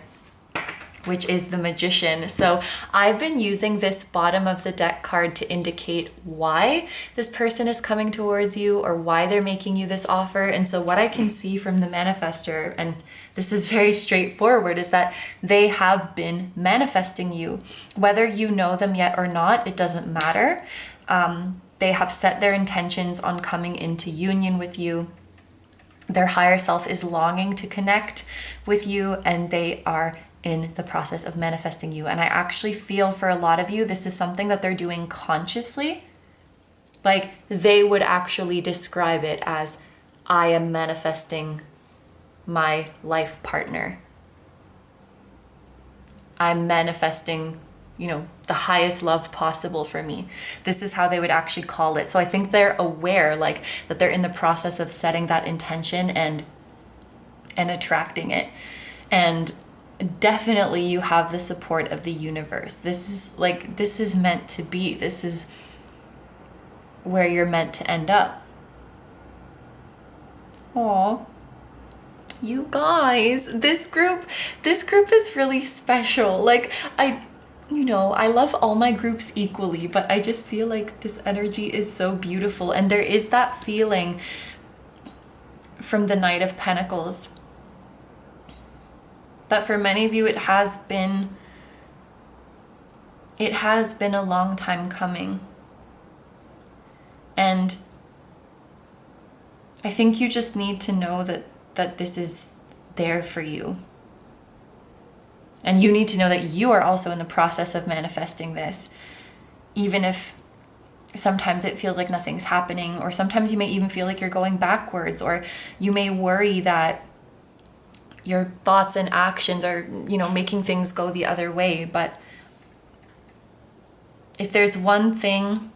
which is the magician. So I've been using this bottom of the deck card to indicate why this person is coming towards you or why they're making you this offer. And so what I can see from the manifester, and this is very straightforward, is that they have been manifesting you. Whether you know them yet or not, it doesn't matter. They have set their intentions on coming into union with you. Their higher self is longing to connect with you, and they are in the process of manifesting you. And I actually feel for a lot of you, this is something that they're doing consciously. Like they would actually describe it as, I am manifesting my life partner. I'm manifesting, the highest love possible for me. This is how they would actually call it. So I think they're aware, like, that they're in the process of setting that intention and attracting it. And definitely you have the support of the universe. This is meant to be. This is where you're meant to end up. Aww. You guys, this group is really special. Like, I love all my groups equally, but I just feel like this energy is so beautiful. And there is that feeling from the Knight of Pentacles that for many of you, it has been a long time coming. And I think you just need to know that this is there for you. And you need to know that you are also in the process of manifesting this, even if sometimes it feels like nothing's happening, or sometimes you may even feel like you're going backwards, or you may worry that your thoughts and actions are, making things go the other way. But if there's one thing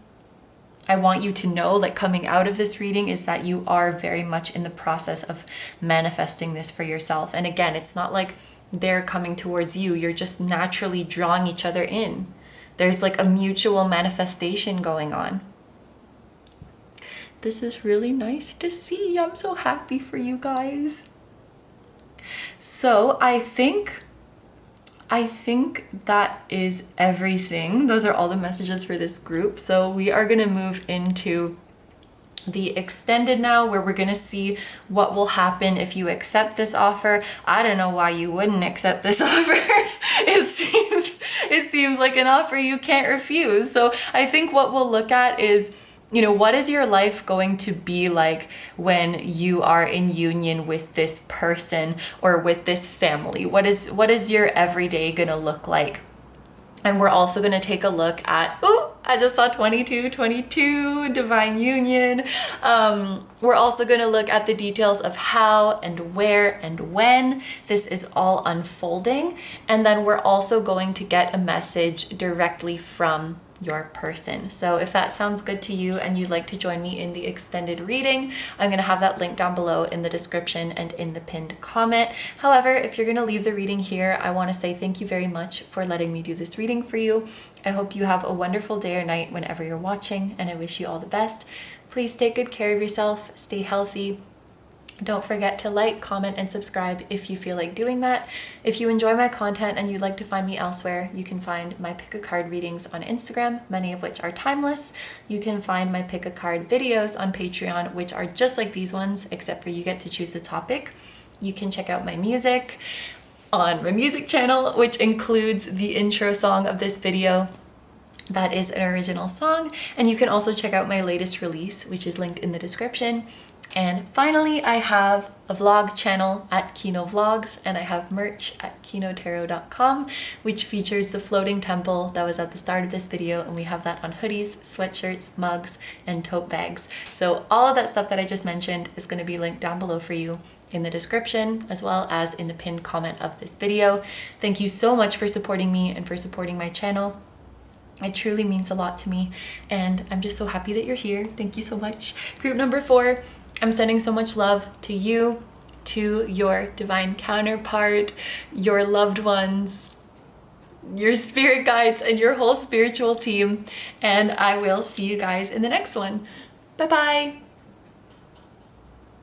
I want you to know, like coming out of this reading, is that you are very much in the process of manifesting this for yourself. And again, it's not like they're coming towards you. You're just naturally drawing each other in. There's like a mutual manifestation going on. This is really nice to see. I'm so happy for you guys. So I think that is everything. Those are all the messages for this group. So we are gonna move into the extended now, where we're gonna see what will happen if you accept this offer. I don't know why you wouldn't accept this offer. It seems like an offer you can't refuse. So I think what we'll look at is, you know, what is your life going to be like when you are in union with this person or with this family? What is your everyday gonna look like? And we're also going to take a look at, oh, I just saw 22, divine union. We're also going to look at the details of how and where and when this is all unfolding. And then we're also going to get a message directly from your person. So if that sounds good to you and you'd like to join me in the extended reading, I'm going to have that link down below in the description and in the pinned comment. However, if you're going to leave the reading here, I want to say thank you very much for letting me do this reading for you. I hope you have a wonderful day or night whenever you're watching, and I wish you all the best. Please take good care of yourself, stay healthy. Don't forget to like, comment, and subscribe if you feel like doing that. If you enjoy my content and you'd like to find me elsewhere, you can find my pick a card readings on Instagram, many of which are timeless. You can find my pick a card videos on Patreon, which are just like these ones, except for you get to choose a topic. You can check out my music on my music channel, which includes the intro song of this video. That is an original song. And you can also check out my latest release, which is linked in the description. And finally, I have a vlog channel at KINO Vlogs, and I have merch at kinotarot.com, which features the floating temple that was at the start of this video, and we have that on hoodies, sweatshirts, mugs, and tote bags. So all of that stuff that I just mentioned is going to be linked down below for you in the description, as well as in the pinned comment of this video. Thank you so much for supporting me and for supporting my channel. It truly means a lot to me, and I'm just so happy that you're here. Thank you so much. Group number 4, I'm sending so much love to you, to your divine counterpart, your loved ones, your spirit guides, and your whole spiritual team. And I will see you guys in the next one. Bye-bye.